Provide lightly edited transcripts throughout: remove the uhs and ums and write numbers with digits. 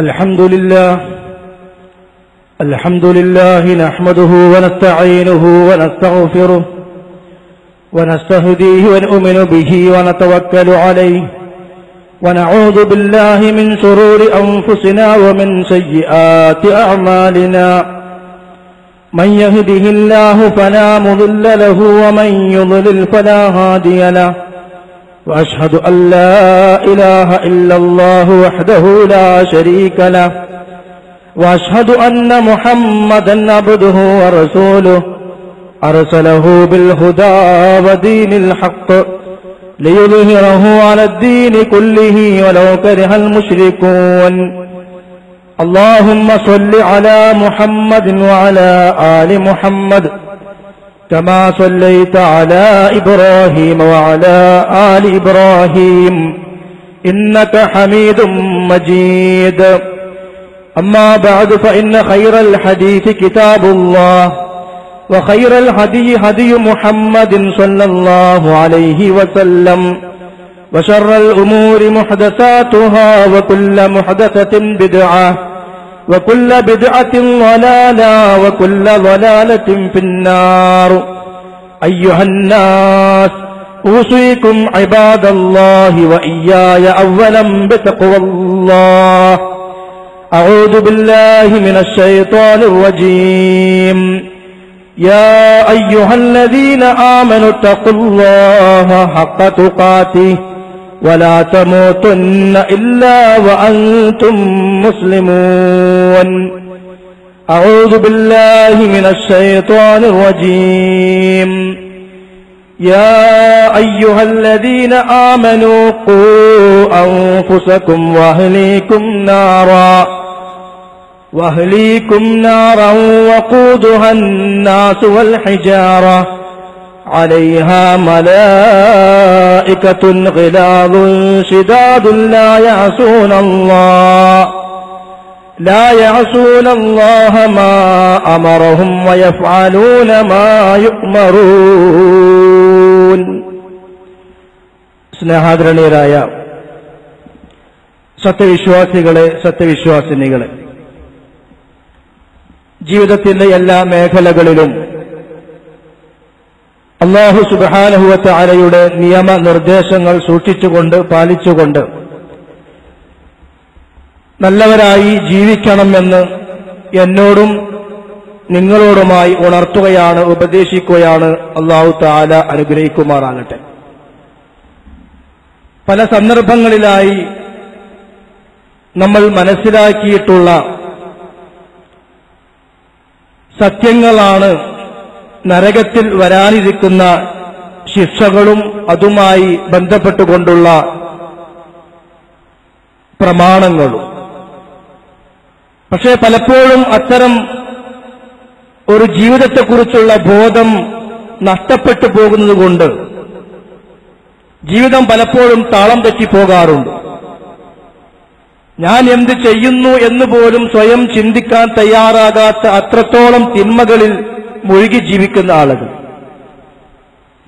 الحمد لله نحمده ونستعينه ونستغفره ونستهديه ونؤمن به ونتوكل عليه ونعوذ بالله من شرور أنفسنا ومن سيئات أعمالنا من يهده الله فلا مضل له ومن يضلل فلا هادي له وأشهد أن لا إله إلا الله وحده لا شريك له وأشهد أن محمدا عبده ورسوله أرسله بالهدى ودين الحق ليظهره على الدين كله ولو كره المشركون اللهم صل على محمد وعلى آل محمد كما صليت على إبراهيم وعلى آل إبراهيم إنك حميد مجيد أما بعد فإن خير الحديث كتاب الله وخير الهدي هدي محمد صلى الله عليه وسلم وشر الأمور محدثاتها وكل محدثة بدعة وكل بدعة ضلالة وكل ضلالة في النار أيها الناس أوصيكم عباد الله وإياي أولا بتقوى الله أعوذ بالله من الشيطان الرجيم يا أيها الذين آمنوا اتقوا الله حق تقاته ولا تموتن إلا وأنتم مسلمون أعوذ بالله من الشيطان الرجيم يا أيها الذين آمنوا قوا أنفسكم وأهليكم نارا وقودها الناس والحجارة عليها ملائكة غلاظ شداد لا يعصون الله ما أمرهم ويفعلون ما يؤمرون. സ്നേഹാദരണീയരായ സത്യവിശ്വാസികളെ, സത്യവിശ്വാസിനികളെ, ജീവിതത്തിന്റെ എല്ലാ മേഖലകളിലും അല്ലാഹു സുബ്ഹാനഹു വ തആലയുടെ നിയമനിർദ്ദേശങ്ങൾ സൂക്ഷിച്ചുകൊണ്ട് പാലിച്ചുകൊണ്ട് നല്ലവരായി ജീവിക്കണമെന്ന് എന്നോടും നിങ്ങളോടുമായി ഉണർത്തുകയാണ്, ഉപദേശിക്കുകയാണ്. അല്ലാഹു തആല അനുഗ്രഹിക്കുമാറാകട്ടെ. പല സന്ദർഭങ്ങളിലായി നമ്മൾ മനസ്സിലാക്കിയിട്ടുള്ള സത്യങ്ങളാണ് നരകത്തിൽ വരാനിരിക്കുന്ന ശിക്ഷകളും അതുമായി ബന്ധപ്പെട്ടുകൊണ്ടുള്ള പ്രമാണങ്ങളും. പക്ഷേ പലപ്പോഴും അത്തരം ഒരു ജീവിതത്തെക്കുറിച്ചുള്ള ബോധം നഷ്ടപ്പെട്ടു പോകുന്നതുകൊണ്ട് ജീവിതം പലപ്പോഴും താളം തെറ്റിപ്പോകാറുണ്ട്. ഞാൻ എന്ത് ചെയ്യുന്നു എന്ന് പോലും സ്വയം ചിന്തിക്കാൻ തയ്യാറാകാത്ത അത്രത്തോളം തിന്മകളിൽ മുഴുകി ജീവിക്കുന്ന ആളുകൾ,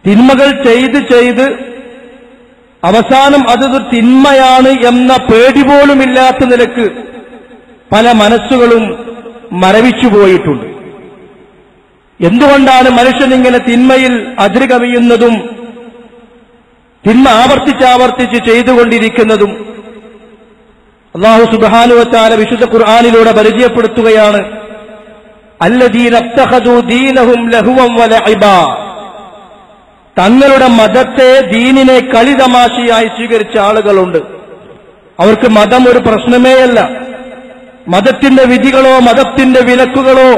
തിന്മകൾ ചെയ്ത് അവസാനം അതൊരു തിന്മയാണ് എന്ന പേടി പോലുമില്ലാത്ത നിലക്ക് പല മനസ്സുകളും മരവിച്ചുപോയിട്ടുണ്ട്. എന്തുകൊണ്ടാണ് മനുഷ്യനിങ്ങനെ തിന്മയിൽ അതിരുകവിയുന്നതും തിന്മ ആവർത്തിച്ചാവർത്തിച്ച് ചെയ്തുകൊണ്ടിരിക്കുന്നതും? അല്ലാഹു സുബ്ഹാനഹു വ തആല വിശുദ്ധ ഖുർആനിലൂടെ പരിചയപ്പെടുത്തുകയാണ്, അല്ലദീന ഇത്തഖദൂ ദീനഹും ലഹ്വൻ വലഇബാ. തങ്ങളുടെ മതത്തെ, ദീനിനെ കളിതമാശയായി സ്വീകരിച്ച ആളുകളുണ്ട്. അവർക്ക് മതം ഒരു പ്രശ്നമേയല്ല. മതത്തിന്റെ വിധികളോ മതത്തിന്റെ വിലക്കുകളോ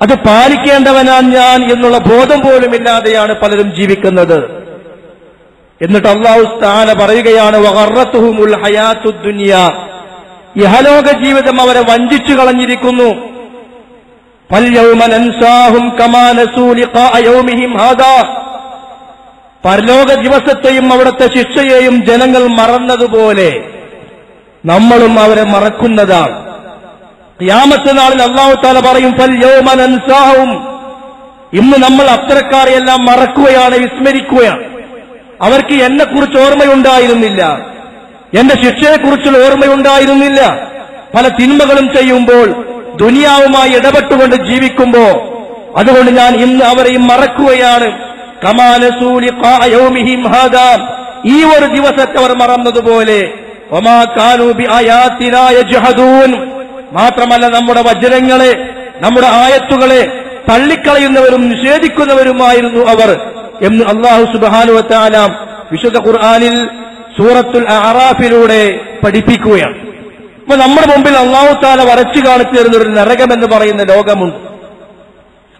അത് പാലിക്കേണ്ടവനാണ് ഞാൻ എന്നുള്ള ബോധം പോലുമില്ലാതെയാണ് പലരും ജീവിക്കുന്നത്. എന്നിട്ട് അല്ലാഹു തആല പറയുകയാണ്, വഗറത്തുഹുമുൽ ഹയാത്തുദ് ദുനിയ. ഇഹലോക ജീവിതം അവരെ വഞ്ചിച്ചു കളഞ്ഞിരിക്കുന്നു. ഫൽയൗമ നൻസാഹും കമാ നസൂ ലിഖാഅ യൗമിഹിം ഹാദാ. പരലോക ദിവസത്തെയും അവിടുത്തെ ശിക്ഷയെയും ജനങ്ങൾ മറന്നതുപോലെ നമ്മളും അവരെ മറക്കുന്നതാണ്. ഖിയാമത്ത് നാളിൽ അല്ലാഹു തആല പറയും, ഫൽയൗമ നൻസാഹും. ഇന്ന് നമ്മൾ അത്തരക്കാരെയെല്ലാം മറക്കുകയാണ്, വിസ്മരിക്കുകയാണ്. അവർക്ക് എന്നെക്കുറിച്ച് ഓർമ്മയുണ്ടായിരുന്നില്ല, എന്റെ ശിക്ഷയെക്കുറിച്ചുള്ള ഓർമ്മയുണ്ടായിരുന്നില്ല. പല തിന്മകളും ചെയ്യുമ്പോൾ, ദുനിയാവുമായി ഇടപെട്ടുകൊണ്ട് ജീവിക്കുമ്പോ, അതുകൊണ്ട് ഞാൻ ഇന്ന് അവരെയും മറക്കുകയാണ്. കമാ നസൂ ലിഖാ യൗമിഹിം ഹാദാ, ഈ ഒരു ദിവസത്തെ അവർ മറന്നതുപോലെ. വമാ കാനൂ ബിആയാതിനാ യജ്ഹദൂൻ, മാത്രമല്ല നമ്മുടെ വചനങ്ങളെ, നമ്മുടെ ആയത്തുകളെ തള്ളിക്കളയുന്നവരും നിഷേധിക്കുന്നവരുമായിരുന്നു അവർ എന്ന് അല്ലാഹു സുബ്ഹാനഹു വ തആല വിശുദ്ധ ഖുർആനിൽ സൂറത്തുൽ അഅറാഫിലൂടെ പഠിപ്പിക്കുകയാണ്. അപ്പൊ നമ്മുടെ മുമ്പിൽ അല്ലാഹു തആല വരച്ചു കാണിച്ചു തരുന്ന ഒരു നരകം എന്ന് പറയുന്ന ലോകമുണ്ട്.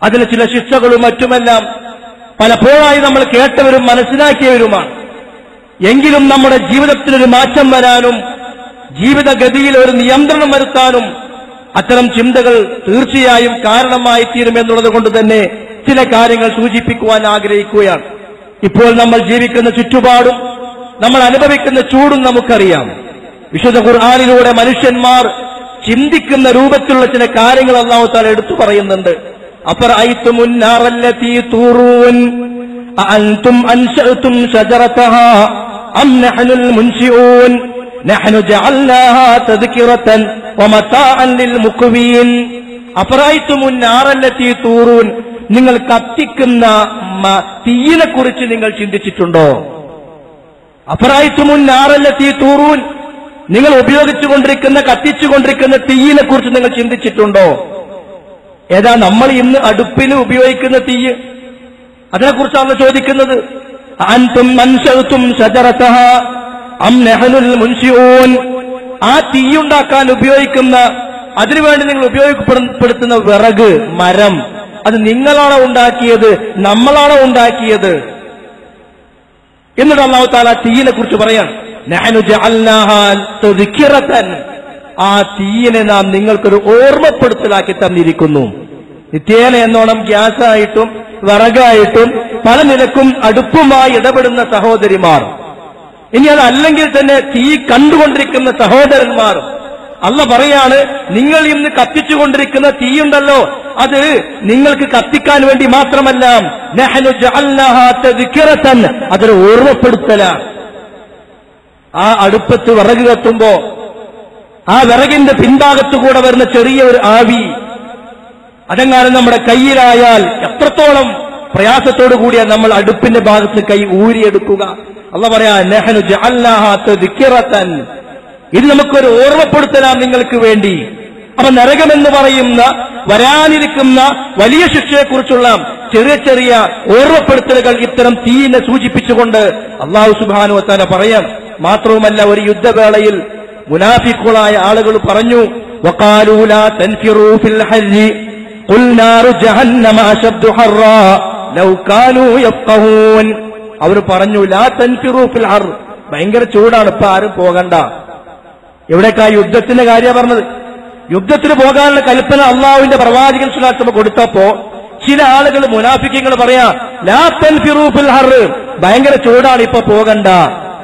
അതിന് ചില ശിക്ഷകളും മറ്റുമെല്ലാം പലപ്പോഴായി നമ്മൾ കേട്ടവരും മനസ്സിലാക്കിയവരുമാണ്. എങ്കിലും നമ്മുടെ ജീവിതത്തിനൊരു മാറ്റം വരാനും ജീവിതഗതിയിൽ ഒരു നിയന്ത്രണം വരുത്താനും അത്തരം ചിന്തകൾ തീർച്ചയായും കാരണമായി തീരുമെന്നുള്ളത് കൊണ്ട് തന്നെ ചില കാര്യങ്ങൾ സൂചിപ്പിക്കുവാൻ ആഗ്രഹിക്കുകയാണ്. ഇപ്പോൾ നമ്മൾ ജീവിക്കുന്ന ചുറ്റുപാടും നമ്മൾ അനുഭവിക്കുന്ന ചൂടും നമുക്കറിയാം. വിശുദ്ധ ഖുർആനിലൂടെ മനുഷ്യന്മാർ ചിന്തിക്കുന്ന രൂപത്തിലുള്ള ചില കാര്യങ്ങൾ അല്ലാഹു തആല എടുത്തു പറയുന്നുണ്ട്. അഫറഅയ്തുമുൻ നാറല്ലതീ തൂറൂൻ അഅൻതും അൻശഅതും ശജറതഹാ അം നഹ്നുൽ മുൻശിഊൻ നഹ്നു ജഅൽനാഹാ തദ്കിറതൻ വമതാഅൻ ലിൽ മുഖ്വീൻ. അഫറഅയ്തുമുൻ നാറല്ലതീ തൂറൂൻ, നിങ്ങൾ കത്തിക്കുന്ന തീയിനെ കുറിച്ച് നിങ്ങൾ ചിന്തിച്ചിട്ടുണ്ടോ? അഫറഅയ്തുമുൻ നാറല്ലതീ തൂറൂൻ, നിങ്ങൾ ഉപയോഗിച്ചുകൊണ്ടിരിക്കുന്ന കത്തിച്ചുകൊണ്ടിരിക്കുന്ന തീയിനെ കുറിച്ച് നിങ്ങൾ ചിന്തിച്ചിട്ടുണ്ടോ? ഏതാ നമ്മൾ ഇന്ന് അടുപ്പിന് ഉപയോഗിക്കുന്ന തീയ്, അതിനെക്കുറിച്ചാണ് ചോദിക്കുന്നത്. അൻതും അൻശഅതും ശജറതഹാ അം നഹ്നുൽ മുൻശിഊൻ, ആ തീയുണ്ടാക്കാൻ ഉപയോഗിക്കുന്ന, അതിനുവേണ്ടി നിങ്ങൾ ഉപയോഗപ്പെടുത്തുന്ന വിറക്, മരം, അത് നിങ്ങളാണോ ഉണ്ടാക്കിയത്, നമ്മളാണോ ഉണ്ടാക്കിയത്? എന്നിട്ട് അല്ലാഹു തആല തീയിനെ കുറിച്ച് പറയാൻ, നഹ്നു ജഅൽനാഹാ തദ്കിറതൻ, ആ തീയിനെ നാം നിങ്ങൾക്കൊരു ഓർമ്മപ്പെടുത്തലാക്കി തന്നിരിക്കുന്നു. നിത്യേന എന്നോണം ഗ്യാസായിട്ടും വിറകായിട്ടും പല നിലക്കും അടുപ്പുമായി ഇടപെടുന്ന സഹോദരിമാർ, ഇനി അതല്ലെങ്കിൽ തന്നെ തീ കണ്ടുകൊണ്ടിരിക്കുന്ന സഹോദരന്മാർ, അല്ലാഹു പറയാണ്, നിങ്ങൾ ഇന്ന് കത്തിച്ചുകൊണ്ടിരിക്കുന്ന തീയുണ്ടല്ലോ, അത് നിങ്ങൾക്ക് കത്തിക്കാൻ വേണ്ടി മാത്രമല്ല, നഹ്നു ജഅൽനാഹാ തദ്കിറതൻ, അതൊരു ഓർമ്മപ്പെടുത്തലാണ്. ആ അടുപ്പത്ത് വിറക് കത്തുമ്പോ ആ വിറകിന്റെ പിൻഭാഗത്തുകൂടെ വരുന്ന ചെറിയ ഒരു ആവി, അതെങ്ങാനും നമ്മുടെ കയ്യിലായാൽ എത്രത്തോളം പ്രയാസത്തോടു കൂടിയാണ് നമ്മൾ അടുപ്പിന്റെ ഭാഗത്ത് കൈ ഊരിയെടുക്കുക. അല്ലാഹു പറയാ, നഹ്നു ജഅൽനാഹാ തദ്കിറതൻ, ഇത് നമുക്കൊരു ഓർമ്മപ്പെടുത്തലാണ് നിങ്ങൾക്ക് വേണ്ടി. അപ്പൊ നരകമെന്ന് പറയുന്ന വരാനിരിക്കുന്ന വലിയ ശിക്ഷയെക്കുറിച്ചുള്ള ചെറിയ ചെറിയ ഓർമ്മപ്പെടുത്തലുകൾ ഇത്തരം തീയിനെ സൂചിപ്പിച്ചുകൊണ്ട് അല്ലാഹു സുബ്ഹാനഹു വ തആല പറയാം. മാത്രവുമല്ല, ഒരു യുദ്ധവേളയിൽ മുനാഫിഖുകളായ ആളുകൾ പറഞ്ഞു, വഖാലൂ ലാ തൻഫിറൂ ഫിൽ ഹർരി ഖുൽ നാറു ജഹന്നമ അശദ്ദു ഹർറാ ലൗ കാനൂ യഫ്ഖഹൂൻ. അവർ പറഞ്ഞു, ലാ തൻഫിറൂ ഫിൽ ഹർ, ഭയങ്കര ചൂടാണ്, ഇപ്പൊ ആരും പോകണ്ട. എവിടേക്കാ യുദ്ധത്തിന്റെ കാര്യം പറഞ്ഞത്? യുദ്ധത്തിന് പോകാനുള്ള കൽപ്പന അള്ളാഹുവിന്റെ പ്രവാചകൻ സ്വല്ലല്ലാഹു അലൈഹി വസല്ലം കൊടുത്തപ്പോ ചില ആളുകൾ മുനാഫിഖുകൾ പറയാ, ലാ തൻഫിറൂ ഫിൽ ഹർ, ഭയങ്കര ചൂടാണ്, ഇപ്പൊ പോകണ്ട.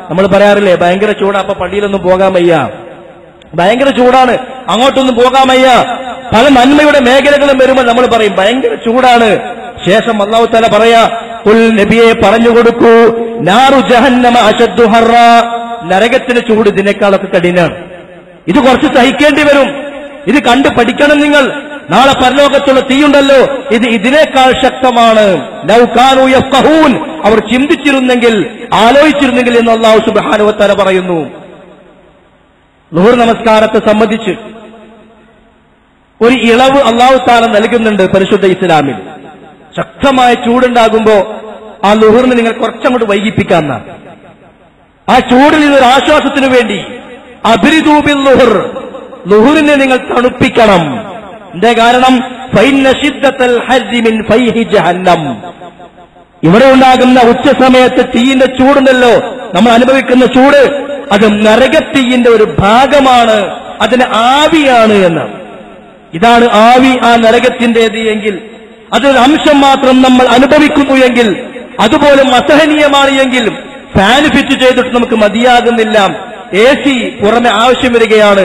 നമ്മൾ പറയാറില്ലേ, ഭയങ്കര ചൂടാ, അപ്പൊ പള്ളിയിലൊന്നും പോകാൻ വയ്യ, ഭയങ്കര ചൂടാണ്, അങ്ങോട്ടൊന്നും പോകാൻ വയ്യ. പല നന്മയുടെ മേഖലകളും വരുമ്പോൾ നമ്മൾ പറയും ഭയങ്കര ചൂടാണ്. ശേഷം അല്ലാഹു തആല പറയാ, ഖുൽ നബിയെ പറഞ്ഞു കൊടുക്കൂ, നാറു ജഹന്നമ അശദ്ദു ഹർറാ, നരകത്തിന്റെ ചൂട് ഇതിനേക്കാളൊക്കെ കഠിനാണ്. ഇത് കുറച്ച് സഹിക്കേണ്ടി വരും. ഇത് കണ്ട് പഠിക്കണം നിങ്ങൾ. നാളെ പരലോകത്തുള്ള തീയുണ്ടല്ലോ, ഇത് ഇതിനേക്കാൾ ശക്തമാണ്. ലൗ കാനൂ യഫ്ഖഹൂൻ, അവർ ചിന്തിച്ചിരുന്നെങ്കിൽ, ആലോചിച്ചിരുന്നെങ്കിൽ എന്ന് അല്ലാഹു സുബ്ഹാനഹു വ തആല പറയുന്നു. ളുഹർ നമസ്കാരത്തെ സംബന്ധിച്ച് ഒരു ഇളവ് അല്ലാഹു തആല നൽകുന്നുണ്ട് പരിശുദ്ധ ഇസ്ലാമിൽ. ശക്തമായ ചൂടുണ്ടാകുമ്പോ ആ ളുഹറിനെ നിങ്ങൾ കുറച്ചങ്ങോട്ട് വൈകിപ്പിക്കാമെന്നാണ്. ആ ചൂടിൽ നിന്നൊരു ആശ്വാസത്തിനു വേണ്ടി അബ്രിദൂ ബിൽ ളുഹർ, ളുഹറിനെ നിങ്ങൾ തണുപ്പിക്കണം. എന്തേ കാരണം? ഫൈന ശിദ്ദത്തൽ ഹർരി മിൻ ഫൈഹി ജഹന്നം, ഇവിടെ ഉണ്ടാകുന്ന ഉച്ചസമയത്ത് തീയിന്റെ ചൂടുണ്ടല്ലോ, നമ്മൾ അനുഭവിക്കുന്ന ചൂട്, അത് നരകത്തീയിന്റെ ഒരു ഭാഗമാണ്, അതിന് ആവിയാണ് എന്ന്. ഇതാണ് ആവി ആ നരകത്തിന്റേത് എങ്കിൽ, അതൊരു അംശം മാത്രം നമ്മൾ അനുഭവിക്കുന്നു എങ്കിൽ, അതുപോലും അസഹനീയമാണ് എങ്കിൽ ഫാൻ ഫിറ്റ് ചെയ്തിട്ട് നമുക്ക് മതിയാകുന്നില്ല, AC പുറമെ ആവശ്യം വരികയാണ്,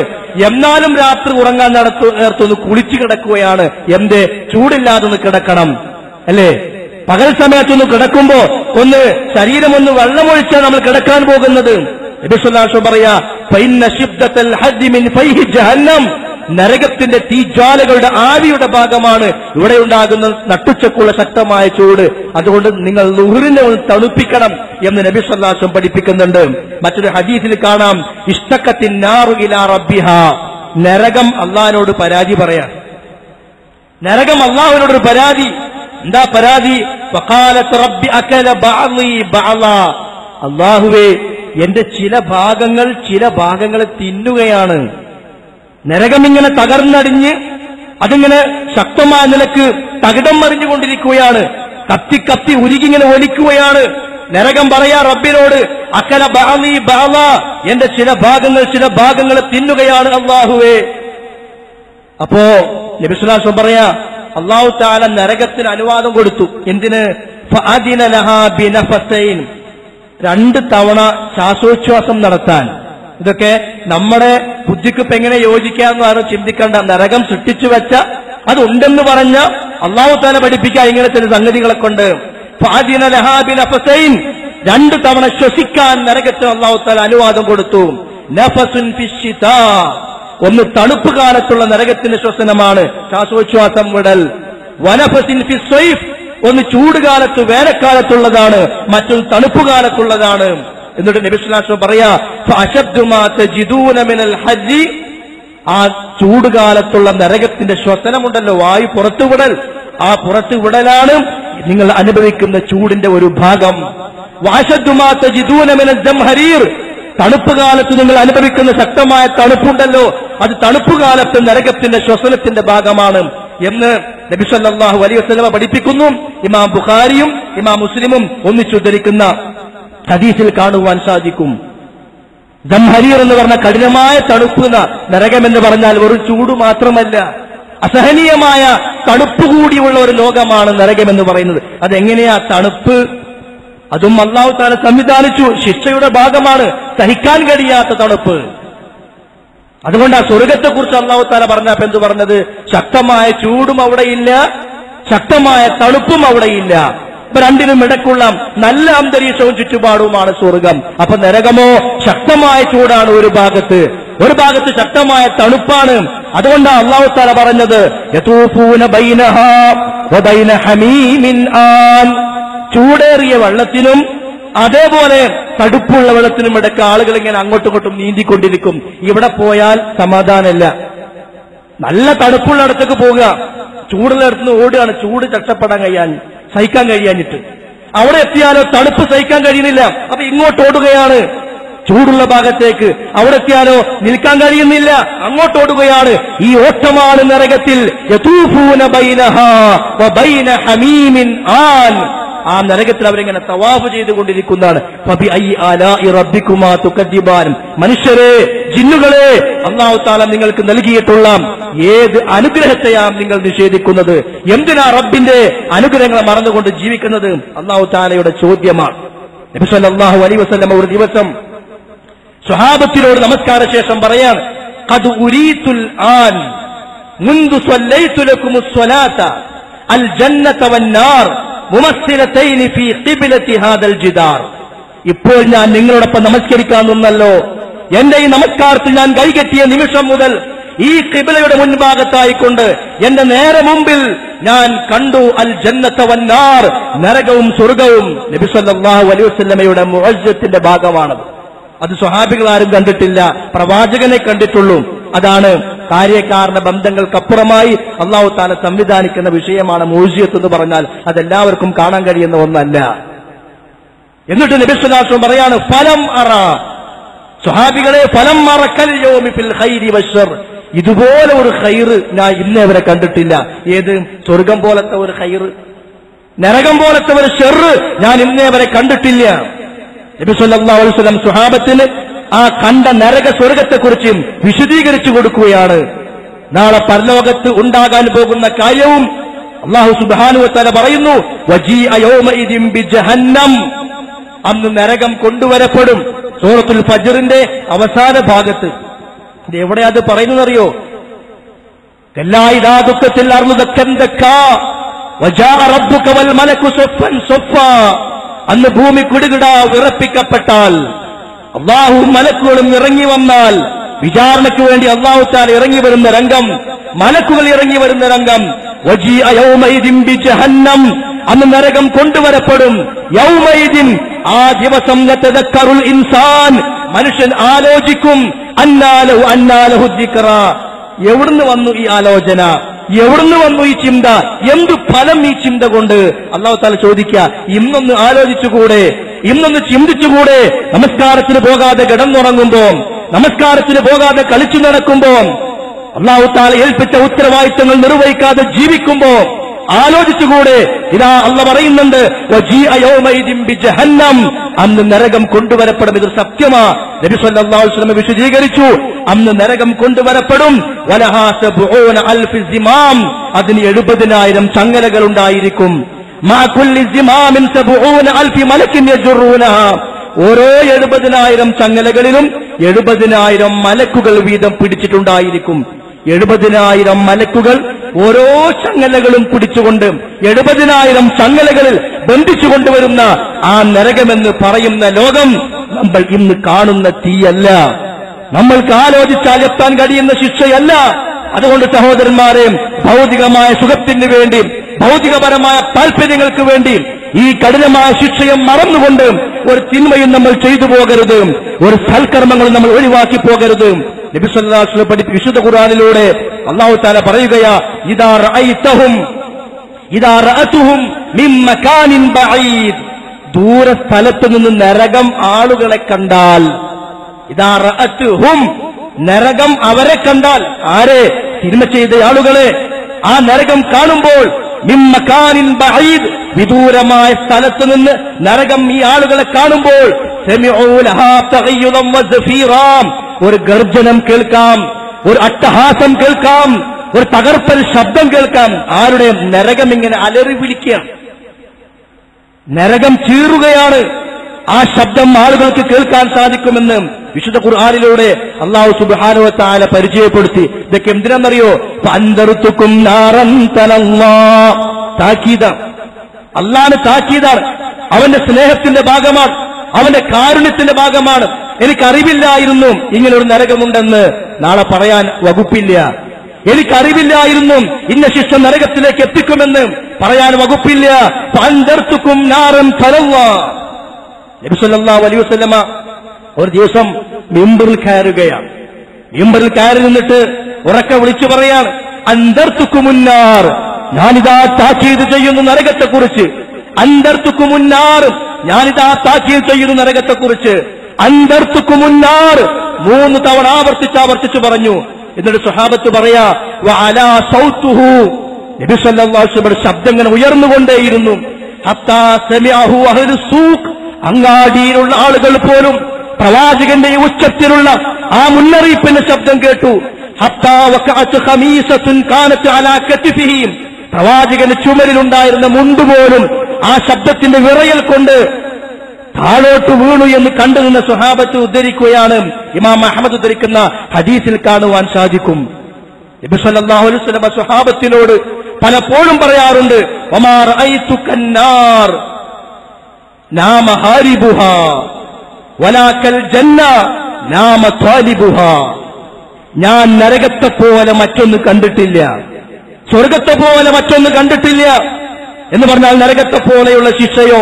എന്നാലും രാത്രി ഉറങ്ങാൻ നേരത്തൊന്ന് കുളിച്ചു കിടക്കുകയാണ്. എന്തേ? ചൂടില്ലാതൊന്ന് കിടക്കണം അല്ലേ? പകൽ സമയത്തൊന്ന് കിടക്കുമ്പോ ഒന്ന് ശരീരം ഒന്ന് വെള്ളമൊഴിച്ചാൽ നമ്മൾ കിടക്കാൻ പോകുന്നത്. നബി സല്ലല്ലാഹു അലൈഹി വസല്ലം പറയാ ഫഇന്ന ശിദ്ദത്തൽ ഹദ്ദി മിൻ ഫൈഹി ജഹന്നം, നരകത്തിന്റെ തീജ്വാലകളുടെ ആവിയുടെ ഭാഗമാണ് ഇവിടെ ഉണ്ടാകുന്ന നട്ടുച്ചക്കുള്ള ശക്തമായ ചൂട്. അതുകൊണ്ട് നിങ്ങൾ ളുഹ്റിനെ തണുപ്പിക്കണം എന്ന് നബി സല്ലല്ലാഹു അലൈഹി വസല്ലം പഠിപ്പിക്കുന്നുണ്ട്. മറ്റൊരു ഹദീസിൽ കാണാം ഇഷ്തഖത്തിൻ നാറു ഇലാ റബ്ബിഹാ, നരകം അല്ലാഹുവിനോട് പരാതി പറയാം. നരകം അല്ലാഹുവിനോടൊരു പരാതി. എന്താ പരാതി? ഫഖാലത് റബ്ബി അകല ബഅളി ബഅളാ, അല്ലാഹുവേ എന്റെ ചില ഭാഗങ്ങളെ തിന്നുകയാണ്. നരകം ഇങ്ങനെ തകർന്നടിഞ്ഞ് അതിങ്ങനെ ശക്തമായ നിലക്ക് തകിടം മറിഞ്ഞുകൊണ്ടിരിക്കുകയാണ്. കത്തി കത്തി ഉരുകിങ്ങനെ ഒലിക്കുകയാണ്. നരകം പറയാ റബ്ബിനോട് അകല ബഅളി ബഅളാ, എന്റെ ചില ഭാഗങ്ങളെ തിന്നുകയാണ് അല്ലാഹുവേ. അപ്പോ നബി സല്ലല്ലാഹു അലൈഹി വസല്ലം പറയാ അല്ലാഹു തആല നരകത്തിന് അനുവാദം കൊടുത്തു. എന്തിന്? ഫഅദിന ലഹാ ബിനഫസൈൻ, 2 തവണ ശ്വാസോച്ഛ്വാസം നടത്താൻ. ഇതൊക്കെ നമ്മുടെ ബുദ്ധിക്ക് ഇപ്പൊ എങ്ങനെ യോജിക്കാമെന്ന് ആരും ചിന്തിക്കേണ്ട. നരകം സൃഷ്ടിച്ചു വെച്ച അതുണ്ടെന്ന് പറഞ്ഞ അല്ലാഹു തആല പഠിപ്പിക്കുക ഇങ്ങനെ ചില സംഗതികളെ കൊണ്ട്. ഫഅദിന ലഹാ ബിനഫസൈൻ, 2 തവണ ശ്വസിക്കാൻ നരകത്തിന് അല്ലാഹു തആല അനുവാദം കൊടുത്തു. നഫസുൻ ഫിശ്ശിതാ, ഒന്ന് തണുപ്പ് കാലത്തുള്ള നരകത്തിന്റെ ശ്വസനമാണ് ശ്വാസോച്ഛ്വാസം വിടൽ. വനഫസിൻ ഫിസ്സൈഫ്, ഒന്ന് ചൂടുകാലത്ത് വേനൽക്കാലത്തുള്ളതാണ്, മറ്റൊന്ന് തണുപ്പ് കാലത്തുള്ളതാണ്. എന്നിട്ട് നബി സല്ലല്ലാഹു അലൈഹി വസല്ലം പറയാ ഫഅശദ്ദു മാ തജിദൂന മിനൽ ഹജ്ജി, ആ ചൂടുകാലത്തുള്ള നരകത്തിന്റെ ശ്വസനമുണ്ടല്ലോ, വായു പുറത്തുവിടൽ, ആ പുറത്തുവിടലാണ് നിങ്ങൾ അനുഭവിക്കുന്ന ചൂടിന്റെ ഒരു ഭാഗം. വഅശദ്ദു മാ തജിദൂന മിനൽ ജംഹരീർ, തണുപ്പ് കാലത്ത് നിങ്ങൾ അനുഭവിക്കുന്ന ശക്തമായ തണുപ്പുണ്ടല്ലോ, അത് തണുപ്പ് കാലത്ത് നരകത്തിന്റെ ശ്വസനത്തിന്റെ ഭാഗമാണ് എന്ന് നബി സല്ലല്ലാഹു അലൈഹി വസല്ലം പഠിപ്പിക്കുന്നു. ഇമാം ബുഖാരിയും ഇമാം മുസ്ലിമും ഒന്നിച്ചുദ്ധരിക്കുന്ന ഹദീസിൽ കാണുവാൻ സാധിക്കും. ജംഹരീർ എന്ന് പറഞ്ഞ കഠിനമായ തണുപ്പ്, നരകം എന്ന് പറഞ്ഞാൽ വെറും ചൂട് മാത്രമല്ല, അസഹനീയമായ തണുപ്പ് കൂടിയുള്ള ഒരു ലോകമാണ് നരകം എന്ന് പറയുന്നത്. അതെങ്ങനെയാ തണുപ്പ്? അതും അല്ലാഹു തആല സംവിധാനിച്ചു, ശിക്ഷയുടെ ഭാഗമാണ്, സഹിക്കാൻ കഴിയാത്ത തണുപ്പ്. അതുകൊണ്ട് ആ സ്വർഗത്തെക്കുറിച്ച് അല്ലാഹു തആല പറഞ്ഞപ്പോ എന്തു പറഞ്ഞത്? ശക്തമായ ചൂടും അവിടെയില്ല, ശക്തമായ തണുപ്പും അവിടെയില്ല. ഇപ്പൊ രണ്ടിനും ഇടയ്ക്കുള്ള നല്ല അന്തരീക്ഷവും ചുറ്റുപാടുമാണ് സ്വർഗം. അപ്പൊ നരകമോ ശക്തമായ ചൂടാണ് ഒരു ഭാഗത്ത് ശക്തമായ തണുപ്പാണ്. അതുകൊണ്ടാണ് അല്ലാഹു തആല പറഞ്ഞത് യതൂഫൂന ബൈനഹാ വബൈന ഹമീമിൻ ആൻ, ചൂടേറിയ വെള്ളത്തിനും അതേപോലെ തടുപ്പുള്ള വെള്ളത്തിനും ഇടയ്ക്ക് ആളുകൾ ഇങ്ങനെ അങ്ങോട്ടും ഇങ്ങോട്ടും നീന്തിക്കൊണ്ടിരിക്കും. ഇവിടെ പോയാൽ സമാധാനമില്ല. നല്ല തണുപ്പുള്ള ഇടത്തേക്ക് പോവുക, ചൂടുള്ള ഇടത്തുനിന്ന് ഓടുകയാണ്, ചൂട് സഹിക്കാൻ കഴിയാഞ്ഞിട്ട്. അവിടെ എത്തിയാലോ തണുപ്പ് സഹിക്കാൻ കഴിയുന്നില്ല, അപ്പൊ ഇങ്ങോട്ട് ഓടുകയാണ് ചൂടുള്ള ഭാഗത്തേക്ക്. അവിടെ എത്തിയാലോ നിൽക്കാൻ കഴിയുന്നില്ല, അങ്ങോട്ട് ഓടുകയാണ്. ഈ ഓട്ടമാണ് നരകത്തിൽ. യതൂഫൂന ബൈനഹാ വബൈന ഹമീമിൻ ആൻ, ആ നരകത്തിൽ അവരിങ്ങനെ തവാഫ് ചെയ്തുകൊണ്ടിരിക്കുന്നതാണ്. ഫബിഅയ്യി ആലാഇ റബ്ബികുമാ തുകദ്ദിബാൻ, മനുഷ്യരെ ജിന്നുകളെ, അല്ലാഹു തആല നിങ്ങൾക്ക് നൽകിയിട്ടുള്ള ഏത് അനുഗ്രഹത്തെയാണ് നിങ്ങൾ നിഷേധിക്കുന്നത്? എന്തിനാ റബ്ബിന്റെ അനുഗ്രഹങ്ങളെ മറന്നുകൊണ്ട് ജീവിക്കുന്നത്? അല്ലാഹു തആലയുടെ ചോദ്യമാണ്. നബി സല്ലല്ലാഹു അലൈഹി വസല്ലം ഒരു ദിവസം സ്വഹാബത്തിനോട് നമസ്കാര ശേഷം പറയാൻ ഖദ് ഉരീതുൽ ആൻ മുൻദു സ്വല്ലൈതു ലക്കുമുസ് സ്വലാത അൽ ജന്നത വന്നാർ മുമസ്സിലതൈനി ഫീ ഖിബ്ലതി ഹാദൽ ജിദാർ, ഇപ്പോൾ ഞാൻ നിങ്ങളോടൊപ്പം നമസ്കരിക്കാൻ നിന്നല്ലോ, എന്റെ ഈ നമസ്കാരത്തിൽ ഞാൻ കൈകെട്ടിയ നിമിഷം മുതൽ ഈ ഖിബ്ലയുടെ മുൻഭാഗത്തായിക്കൊണ്ട് എന്റെ നേരെ മുമ്പിൽ ഞാൻ കണ്ടു അൽ ജന്നത വന്നാർ, നരകവും സ്വർഗവും. നബി സല്ലല്ലാഹു അലൈഹി വസല്ലമയുടെ മുഅജ്ജത്തിന്റെ ഭാഗമാണത്. അത് സ്വഹാബികൾ ആരും കണ്ടിട്ടില്ല, പ്രവാചകനെ കണ്ടിട്ടുള്ളൂ. അതാണ് കാര്യകാരണ ബന്ധങ്ങൾക്കപ്പുറമായി അല്ലാഹു തആല സംവിധാനിക്കുന്ന വിഷയമാണ് മുഅ്ജിസത്ത് എന്ന് പറഞ്ഞാൽ. അതെല്ലാവർക്കും കാണാൻ കഴിയുന്ന ഒന്നല്ല. എന്നിട്ട് നബി സല്ലല്ലാഹു അലൈഹി വസല്ലം പറയാണ് ഫലം അറ, സ്വഹാബികളെ ഫലം അറക്കൽ യൗമി ഫിൽ ഖൈരി വശർ, ഇതുപോലെ ഒരു ഖൈർ ഞാൻ ഇന്നേ വരെ കണ്ടിട്ടില്ല. ഏത്? സ്വർഗം പോലത്തെ ഒരു ഖൈർ, നരകം പോലത്തെ ഒരു ഷർ ഞാൻ ഇന്നേ വരെ കണ്ടിട്ടില്ല. നബി സല്ലല്ലാഹു അലൈഹി വസല്ലം സ്വഹാബത്തിന് ആ കണ്ട നരക സ്വർഗത്തെക്കുറിച്ച് വിശദീകരിച്ചു കൊടുക്കുകയാണ്. നാളെ പരലോകത്ത് ഉണ്ടാകാൻ പോകുന്ന കാര്യവും അല്ലാഹു സുബ്ഹാനഹു വ തആല പറയുന്നു വജീഅ യൗമഇദിൻ ബിജഹന്നം, അന്ന് നരകം കൊണ്ടുവരപ്പെടും. സൂറത്തുൽ ഫജ്റിന്റെ അവസാന ഭാഗത്ത് ഇത് എവിടെയാ അത് പറയുന്നറിയോ? കല്ലാ ഇദാ ദുഖത്തിൽ അർളു ദക്കൻ ദക്കാ വജാഅ റബ്ബുക വൽ മലക്കു സഫൻ സഫാ, അന്ന് ഭൂമി കുടുകിടാ വിറപ്പിക്കപ്പെട്ടാൽ അള്ളാഹുവും മലക്കുകളും ഇറങ്ങി വന്നാൽ വിചാരണയ്ക്ക് വേണ്ടി അള്ളാഹു തആല ഇറങ്ങി വരുന്ന രംഗം, മലക്കുകൾ ഇറങ്ങി വരുന്ന രംഗം. വജീഅ യൗമൈദിൻ ബിജഹന്നം, അന്ന് നരകം കൊണ്ടുവരപ്പെടും. യൗമൈദിൻ, ആ ദിവസം യതദക്കറുൽ ഇൻസാൻ, മനുഷ്യൻ ആലോചിക്കും. അന്നാലഹു ദിക്റ, എവിടുന്ന് വന്നു ഈ ആലോചന, എവിടുന്ന് വന്നു ഈ ചിന്ത, എന്തു ഫലം ഈ ചിന്ത കൊണ്ട്? അല്ലാഹു തആല ചോദിക്കുക, ഇന്നൊന്ന് ആലോചിച്ചുകൂടെ, ഇന്നൊന്ന് ചിന്തിച്ചുകൂടെ? നമസ്കാരത്തിന് പോകാതെ കിടന്നുറങ്ങുമ്പോ, നമസ്കാരത്തിന് പോകാതെ കളിച്ചു നടക്കുമ്പോ, അല്ലാഹു തആല ഏൽപ്പിച്ച ഉത്തരവാദിത്തങ്ങൾ നിർവഹിക്കാതെ ജീവിക്കുമ്പോ ആലോചിച്ചുകൂടെ? ഇതാ അള്ള പറയുന്നുണ്ട്, വജീഅ യൗമൈദിൻ ബിജഹന്നം, അന്ന് നരകം കൊണ്ടുവരപ്പെടും. ഇത് സത്യമാ. നബി സല്ലല്ലാഹു അലൈഹി വസല്ലം വിശദീകരിച്ചു, അന്ന് നരകം കൊണ്ടുവരപ്പെടും. വലഹാ സബ്ഊന അൽഫ് സിമാം, അതിന് 70,000 ചങ്ങലകൾ ഉണ്ടായിരിക്കും. മാ കുല്ലി സിമാമിൻ സബ്ഊന അൽഫ് മലക്കിൻ യജറൂനഹാ, ഓരോ 70,000 ചങ്ങലകളിലും 70,000 മലക്കുകൾ വീതം പിടിച്ചിട്ടുണ്ടായിരിക്കും. 70,000 മലക്കുകൾ ഓരോ ചങ്ങലകളും പിടിച്ചുകൊണ്ട് 70,000 ചങ്ങലകളിൽ ബന്ധിച്ചുകൊണ്ടുവരുന്ന ആ നരകമെന്ന് പറയുന്ന ലോകം നമ്മൾ ഇന്ന് കാണുന്ന തീയല്ല, നമ്മൾക്ക് ആലോചിച്ചാൽ എത്താൻ കഴിയുന്ന ശിക്ഷയല്ല. അതുകൊണ്ട് സഹോദരന്മാരെ, ഭൗതികമായ സുഖത്തിന് വേണ്ടി, ഭൗതികപരമായ താല്പര്യങ്ങൾക്ക് വേണ്ടി ഈ കഠിനമായ ശിക്ഷയെ മറന്നുകൊണ്ട് ഒരു തിന്മയും നമ്മൾ ചെയ്തു പോകരുത്, ഒരു സൽക്കർമ്മങ്ങൾ നമ്മൾ ഒഴിവാക്കി പോകരുത്. നബി സല്ലല്ലാഹു അലൈഹി വസല്ലം പഠിപ്പിച്ച വിശുദ്ധ ഖുർആനിലൂടെ അല്ലാഹു തആല പറയുകയാ, ഇദാ റഅതുഹും മിൻ മകാനിൻ ബഈദ്, ദൂര സ്ഥലത്ത് നിന്ന് നരകം ആളുകളെ കണ്ടാൽ, ഇദാ റഅതുഹും, നരകം അവരെ കണ്ടാൽ, ആരെ? തിന്മ ചെയ്ത ആളുകളെ. ആ നരകം കാണുമ്പോൾ മിൻ മകാനിൻ ബഈദ്, വിദൂരമായ സ്ഥലത്ത് നിന്ന് നരകം ഈ ആളുകളെ കാണുമ്പോൾ, സമിഉ ലഹാ തഗയ്യുദൻ വസഫീറാ, ഒരു ഗർജനം കേൾക്കാം, ഒരു അട്ടഹാസം കേൾക്കാം, ഒരു തകർപ്പൻ ശബ്ദം കേൾക്കാം. ആരുടെ? നരകം ഇങ്ങനെ അലറി വിളിക്കുകയാണ്, നരകം ചീറുകയാണ്. ആ ശബ്ദം ആളുകൾക്ക് കേൾക്കാൻ സാധിക്കുമെന്ന് വിശുദ്ധ ഖുർആനിലൂടെ അല്ലാഹു സുബ്ഹാനഹു വ തആല പരിചയപ്പെടുത്തി. ഇതൊക്കെ എന്തിനാണെന്നറിയോ? ഫഅൻദർതുകും നാറൻ തലല്ലാ, താക്കീതാണ്. അല്ലാഹുവിന്റെ താക്കീതാണ്, അവന്റെ സ്നേഹത്തിന്റെ ഭാഗമാണ്, അവന്റെ കാരുണ്യത്തിന്റെ ഭാഗമാണ്. എനിക്കറിവില്ലായിരുന്നു ഇങ്ങനൊരു നരകമുണ്ടെന്ന് നാളെ പറയാൻ വകുപ്പില്ല. എനിക്കറിവില്ലായിരുന്നു ഇന്ന ശിക്ഷ നരകത്തിലേക്ക് എത്തിക്കുമെന്ന് പറയാൻ വകുപ്പില്ല. ഫഅൻദർതുകും നാറൻ തലല്ലാ. നബി സല്ലല്ലാഹു അലൈഹി വസല്ലമ ഒരു ദിവസം മിമ്പറിൽ കയറുകയാണ്. മിമ്പറിൽ കയറി നിന്നിട്ട് ഉറക്കെ വിളിച്ചു പറയാണ്, അൻദർതുകുമുന്നാർ, ഞാനിതാ താക്കീത് ചെയ്യുന്നു നരകത്തെക്കുറിച്ച്. അൻദർതുകുമുന്നാർ, ഞാനിതാ താക്കീത് ചെയ്യുന്നു നരകത്തെക്കുറിച്ച്. അൻദർതുകുമുന്നാർ 3 തവണ ആവർത്തിച്ചു പറഞ്ഞു. എന്നിട്ട് സ്വഹാബത്ത് പറയാ, വഅലാ സൗതുഹു, നബി സല്ലല്ലാഹു അലൈഹി വസല്ലം ശബ്ദം ഇങ്ങനെ ഉയർന്നുകൊണ്ടേയിരുന്നു. ഹത്താ സമിഅഹു അഹ്ലുസ് സൂഖ്, അങ്ങാടിയിലുള്ള ആളുകൾ പോലും പ്രവാചകന്റെ ഈ ഉച്ചത്തിലുള്ള ആ മുന്നറിയിപ്പിന്റെ ശബ്ദം കേട്ടു. ഹത്താ വഖഅത് ഖമീസത്തുൻ കാനത് അലാ കതിഫിഹി, പ്രവാചകന്റെ ചുമലിലുണ്ടായിരുന്ന മുണ്ടുപോലും ആ ശബ്ദത്തിന്റെ വിറയൽ കൊണ്ട് താഴോട്ട് വീണു എന്ന് കണ്ടുനിന്ന സ്വഹാബത്ത് ഉദ്ധരിക്കുകയാണ്. ഇമാം അഹ്മദ് ഉദ്ധരിക്കുന്ന ഹദീസിൽ കാണുവാൻ സാധിക്കും. നബി സല്ലല്ലാഹു അലൈഹി വസല്ലം സ്വഹാബത്തിനോട് പലപ്പോഴും പറയാറുണ്ട്, വമാ റഅയ്തു കന്നാർ നാമ ഹാരിബുഹാ വലാക്കൽ ജന്ന നാമ ത്വാലിബുഹാ, ഞാൻ നരകത്തെ പോലെ മറ്റൊന്ന് കണ്ടിട്ടില്ല, സ്വർഗത്തെ പോലെ മറ്റൊന്ന് കണ്ടിട്ടില്ല. എന്ന് പറഞ്ഞാൽ നരകത്തെ പോലെയുള്ള ശിക്ഷയോ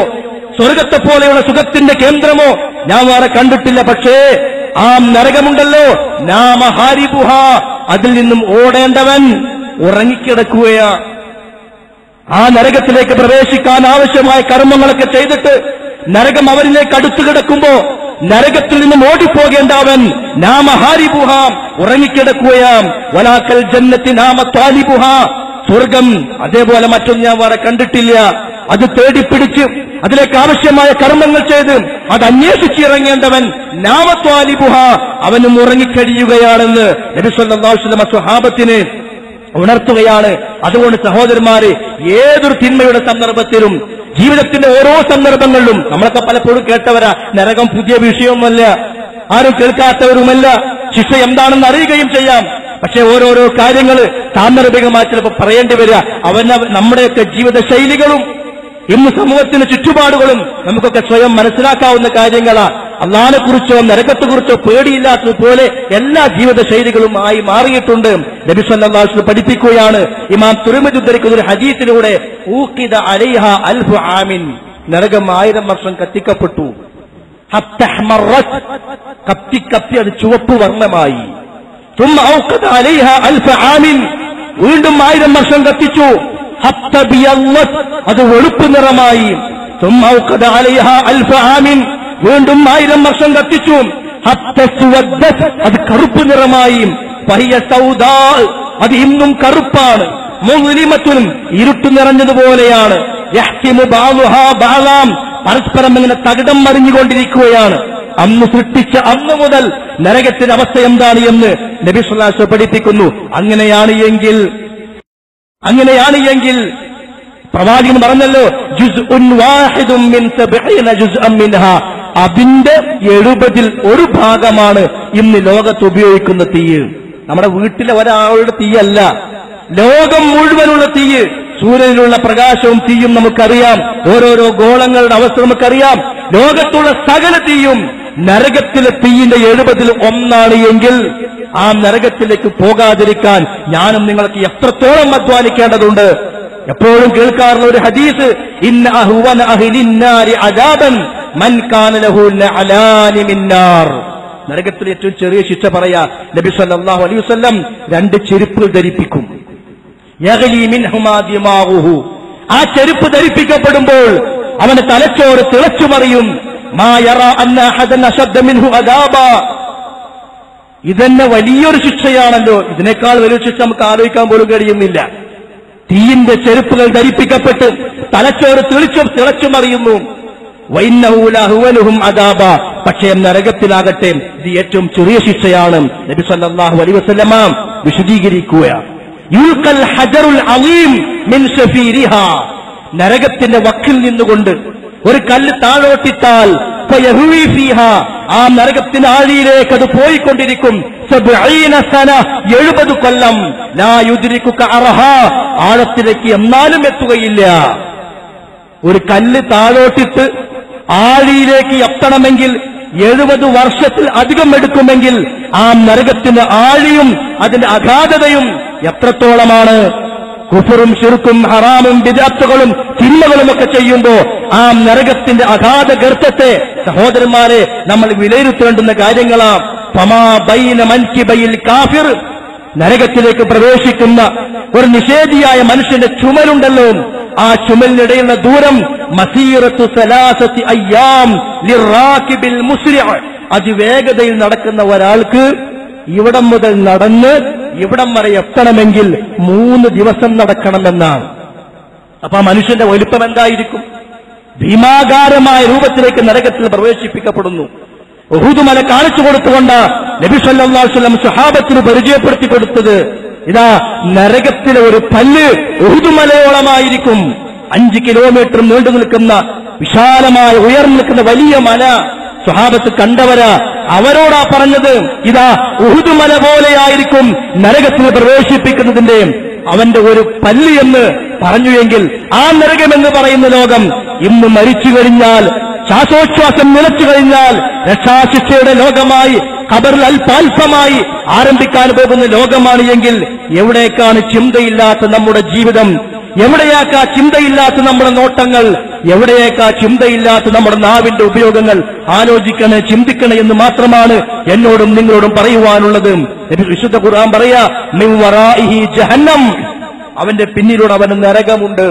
സ്വർഗത്തെ പോലെയുള്ള സുഖത്തിന്റെ കേന്ദ്രമോ ഞാൻ വേറെ കണ്ടിട്ടില്ല. പക്ഷേ ആ നരകമുണ്ടല്ലോ, നാമ ഹാരിബുഹ, അതിൽ നിന്നും ഓടേണ്ടവൻ ഉറങ്ങിക്കിടക്കുകയാ. ആ നരകത്തിലേക്ക് പ്രവേശിക്കാൻ ആവശ്യമായ കർമ്മങ്ങളൊക്കെ ചെയ്തിട്ട് നരകം അവരിലേക്ക് അടുത്തു കിടക്കുമ്പോ നരകത്തിൽ നിന്നും ഓടിപ്പോകേണ്ടവൻ നാമ ഹാരിബുഹ, ഉറങ്ങിക്കിടക്കുകയാം. വലാക്കൽ ജന്നത്തി നാമ ത്വാലിബുഹ, സ്വർഗം അതേപോലെ മറ്റൊന്നും ഞാൻ വേറെ കണ്ടിട്ടില്ല. അത് തേടിപ്പിടിച്ച് അതിലേക്ക് ആവശ്യമായ കർമ്മങ്ങൾ ചെയ്ത് അത് അന്വേഷിച്ചിറങ്ങേണ്ടവൻ നാമ ത്വാലിബുഹ, അവനും ഉറങ്ങിക്കഴിയുകയാണെന്ന് നബി സല്ലല്ലാഹു അലൈഹി വസല്ലം സ്വഹാബത്തിനെ ഉണർത്തുകയാണ്. അതുകൊണ്ട് സഹോദരന്മാരെ, ഏതൊരു തിന്മയുടെ സന്ദർഭത്തിലും ജീവിതത്തിന്റെ ഓരോ സന്ദർഭങ്ങളിലും നമ്മളൊക്കെ പലപ്പോഴും കേട്ടവരാ, നരകം പുതിയ വിഷയമൊന്നുമല്ല, ആരും കേൾക്കാത്തവരുമല്ല, ശിക്ഷ എന്താണെന്ന് അറിയുകയും ചെയ്യാം. പക്ഷെ ഓരോരോ കാര്യങ്ങൾ സാന്ദർഭികമായി ചിലപ്പോൾ പറയേണ്ടി വരിക. നമ്മുടെയൊക്കെ ജീവിത ശൈലികളും ഇന്ന് സമൂഹത്തിന്റെ ചുറ്റുപാടുകളും നമുക്കൊക്കെ സ്വയം മനസ്സിലാക്കാവുന്ന കാര്യങ്ങളാ. അള്ളാഹിനെ കുറിച്ചോ നരകത്തെക്കുറിച്ചോ പേടിയില്ലാത്തതുപോലെ എല്ലാ ജീവിത ശൈലികളുമായി മാറിയിട്ടുണ്ട്. നബി സല്ലല്ലാഹു അലൈഹി വസല്ലം പഠിപ്പിക്കുകയാണ്, ഇമാം തുർമിദി ഉദ്ധരിക്കുന്ന ഒരു ഹദീസിലൂടെ, ഊഖിദ അലൈഹ അൽഫു ആമിൻ, നരകം 1000 വർഷം കത്തിക്കപ്പെട്ടു. ഹത്തഹ്മറത്, കത്തി കത്തി അത് ചുവപ്പ് വർണ്ണമായി. തുമ്മ ഔഖദ അലൈഹ അൽഫ ആമിൻ, വീണ്ടും 1000 വർഷം കത്തിച്ചു. ഹത്ത ബിയല്ലത്, അത് വെളുപ്പ് നിറമായി. തുമ്മ ഔഖദ അലൈഹ അൽഫ ആമിൻ, വീണ്ടും 1000 വർഷം കത്തിച്ചു. ഹത്ത സുവദ്ദത്, അത് കറുപ്പ് നിറമായി. ഫഹിയ സൗദാ, അത് ഇന്നും കറുപ്പാണ്. മുസ്ലിമത്തുൻ, ഇരുട്ട് നിറഞ്ഞതുപോലെയാണ്. യഹ്തിമു ബഅദുഹാ ബഅദാം, പരസ്പരം ഇങ്ങനെ തകിടം മറിഞ്ഞുകൊണ്ടിരിക്കുകയാണ്. അന്ന് സൃഷ്ടിച്ച അന്ന് മുതൽ നരകത്തിന്റെ അവസ്ഥ എന്താണ് എന്ന് നബി സല്ലല്ലാഹു അലൈഹി വസല്ലം പഠിപ്പിക്കുന്നു. അങ്ങനെയാണ് എങ്കിൽ പ്രവാചകൻ പറഞ്ഞല്ലോ, ജുസ്ഉൻ വാഹിദുൻ മിൻ 70 ജുസ്അൻ മിൻഹാ, അതിന്റെ 70 ഒരു ഭാഗമാണ് ഇന്ന് ലോകത്ത് ഉപയോഗിക്കുന്ന തീയ്. നമ്മുടെ വീട്ടിലെ ഒരാളുടെ തീയല്ല, ലോകം മുഴുവനുള്ള തീയ്. സൂര്യനിലുള്ള പ്രകാശവും തീയും നമുക്കറിയാം, ഓരോരോ ഗോളങ്ങളുടെ അവസ്ഥ നമുക്കറിയാം. ലോകത്തുള്ള സകല തീയും നരകത്തിലെ തീയിന്റെ 70 ഒന്നാണ് എങ്കിൽ ആ നരകത്തിലേക്ക് പോകാതിരിക്കാൻ ഞാനും നിങ്ങൾക്ക് എത്രത്തോളം അധ്വാനിക്കേണ്ടതുണ്ട്. എപ്പോഴും കേൾക്കാറുള്ള ഒരു ഹദീസ്, ഇന്ന അഹ്വന അഹ്ലിന്നാരി അദാബൻ മൻ കാന ലഹു നഅലാനി മിന്നാർ. നരകത്തിൽ ഏറ്റവും ചെറിയ ശിക്ഷ പറയാ നബി സല്ലല്ലാഹു അലൈഹി വസല്ലം, 2 ചെരുപ്പുകൾ ധരിപ്പിക്കും. യഗ്ലി മിൻഹുമാ ദിമാഉഹു, ആ ചെരുപ്പ് ധരിപ്പിക്കപ്പെടുമ്പോൾ അവന്റെ തലച്ചോറ് തിളച്ചുമറിയും. മാ യറാ അന്ന അഹദൻ അശദ്ദ മിൻഹു അദാബാ, ഇതന്നെ വലിയൊരു ശിക്ഷയാണല്ലോ, ഇതിനേക്കാൾ വലിയ ശിക്ഷ നമുക്ക് ആലോചിക്കാൻ പോലും കഴിയുന്നില്ല. തീയിന്റെ ചെരുപ്പുകൾ ധരിപ്പിക്കപ്പെട്ട് തലച്ചോറ് തിളച്ചുമറിയുന്നു. വൈന്നഹു ലഹുവലുഹും അദാബ, പക്ഷേ നരകത്തിലാകട്ടെ ഇത് ഏറ്റവും ചെറിയ ശിക്ഷയാണ്. നബി സല്ലല്ലാഹു അലൈഹി വസല്ലമ വിശദീകരിക്കുകയാണ്, യുൽഖൽ ഹജറുൽ അളീം മിൻ ശഫീരിഹാ, നരകത്തിന്റെ വക്കിൽ നിന്നുകൊണ്ട് ഒരു കല്ല് താഴോട്ടിട്ടാൽ ഫയഹ്വി ഫീഹാ, ആ നരകത്തിന്റെ ആഴിയിലേക്ക് അത് പോയിക്കൊണ്ടിരിക്കും. 70 സന, 70 കൊല്ലം. ലാ യുദ്രികുക അർഹാ, ആഴത്തിലേക്ക് എന്നാലും എത്തുകയില്ല. ഒരു കല്ല് താഴോട്ടിട്ട് ആഴിയിലേക്ക് എത്തണമെങ്കിൽ 70 വർഷത്തിൽ അധികം എടുക്കുമെങ്കിൽ ആ നരകത്തിന്റെ ആഴിയും അതിന്റെ അഗാധതയും എത്രത്തോളമാണ്? കുഫറും ശിർക്കും ഹറാമും ബിദ്അത്തുകളും തിന്മകളും ഒക്കെ ചെയ്യുമ്പോ ആ നരകത്തിന്റെ അഗാധ ഗർത്തത്തെ സഹോദരന്മാരെ നമ്മൾ വിലയിരുത്തേണ്ടുന്ന കാര്യങ്ങളാണ്. ഫമാ ബൈന മൻകിബയിൽ കാഫിർ, നരകത്തിലേക്ക് പ്രവേശിക്കുന്ന ഒരു നിഷേധിയായ മനുഷ്യന്റെ ചുമലുണ്ടല്ലോ, ആ ചുമലിനിടയിലുള്ള ദൂരം മസീറത്തു സലാസത്തി അയ്യാം ലിറാകിബിൽ മുസ്രിഅ, അതിവേഗതയിൽ നടക്കുന്ന ഒരാൾക്ക് ഇവിടം മുതൽ നടന്ന് ഇവിടം വരെ എത്തണമെങ്കിൽ 3 ദിവസം നടക്കണമെന്നാണ്. അപ്പൊ ആ മനുഷ്യന്റെ വലിപ്പം എന്തായിരിക്കും? ഭീമാകാരമായ രൂപത്തിലേക്ക് നരകത്തിൽ പ്രവേശിപ്പിക്കപ്പെടുന്നു. ഉഹുദ് മല കാണിച്ചു കൊടുത്തുകൊണ്ട് നബി സല്ലല്ലാഹു അലൈഹി വസല്ലം സ്വഹാബത്തിന് പരിചയപ്പെടുത്തി കൊടുത്തത്, ഇതാ നരകത്തിലെ ഒരു പല്ല് ഉഹുദ് മലയോളമായിരിക്കും. 5 കിലോമീറ്റർ നീണ്ടു നിൽക്കുന്ന വിശാലമായ ഉയർന്നു നിൽക്കുന്ന വലിയ മല സ്വഹാബത്ത് കണ്ടവരാ. അവരോടാ പറഞ്ഞത്, ഇതാ ഉഹുദ് മല പോലെയായിരിക്കും നരകത്തിൽ പ്രവേശിപ്പിക്കുന്നതിന്റെ അവന്റെ ഒരു പല്ല് എന്ന് പറഞ്ഞുവെങ്കിൽ ആ നരകമെന്ന് പറയുന്ന ലോകം ഇന്ന് മരിച്ചു കഴിഞ്ഞാൽ, ശ്വാസോച്ഛ്വാസം നിലച്ചു കഴിഞ്ഞാൽ രക്ഷാശിക്ഷയുടെ ലോകമായി ഖബറിൽ അല്പാൽപമായി ആരംഭിക്കാൻ പോകുന്ന ലോകമാണ് എങ്കിൽ എവിടേക്കാണ് ചിന്തയില്ലാത്ത നമ്മുടെ ജീവിതം? എവിടെയാക്കാ ചിന്തയില്ലാത്ത നമ്മുടെ നോട്ടങ്ങൾ? എവിടെയേക്കാ ചിന്തയില്ലാത്ത നമ്മുടെ നാവിന്റെ ഉപയോഗങ്ങൾ? ആലോചിക്കണേ, ചിന്തിക്കണേ എന്ന് മാത്രമാണ് എന്നോടും നിങ്ങളോടും പറയുവാനുള്ളത്. വിശുദ്ധ ഖുർആൻ പറയാ, മിൻ വറാഇഹി ജഹന്നം, അവന്റെ പിന്നിലൂടെ അവന് നരകമുണ്ട്.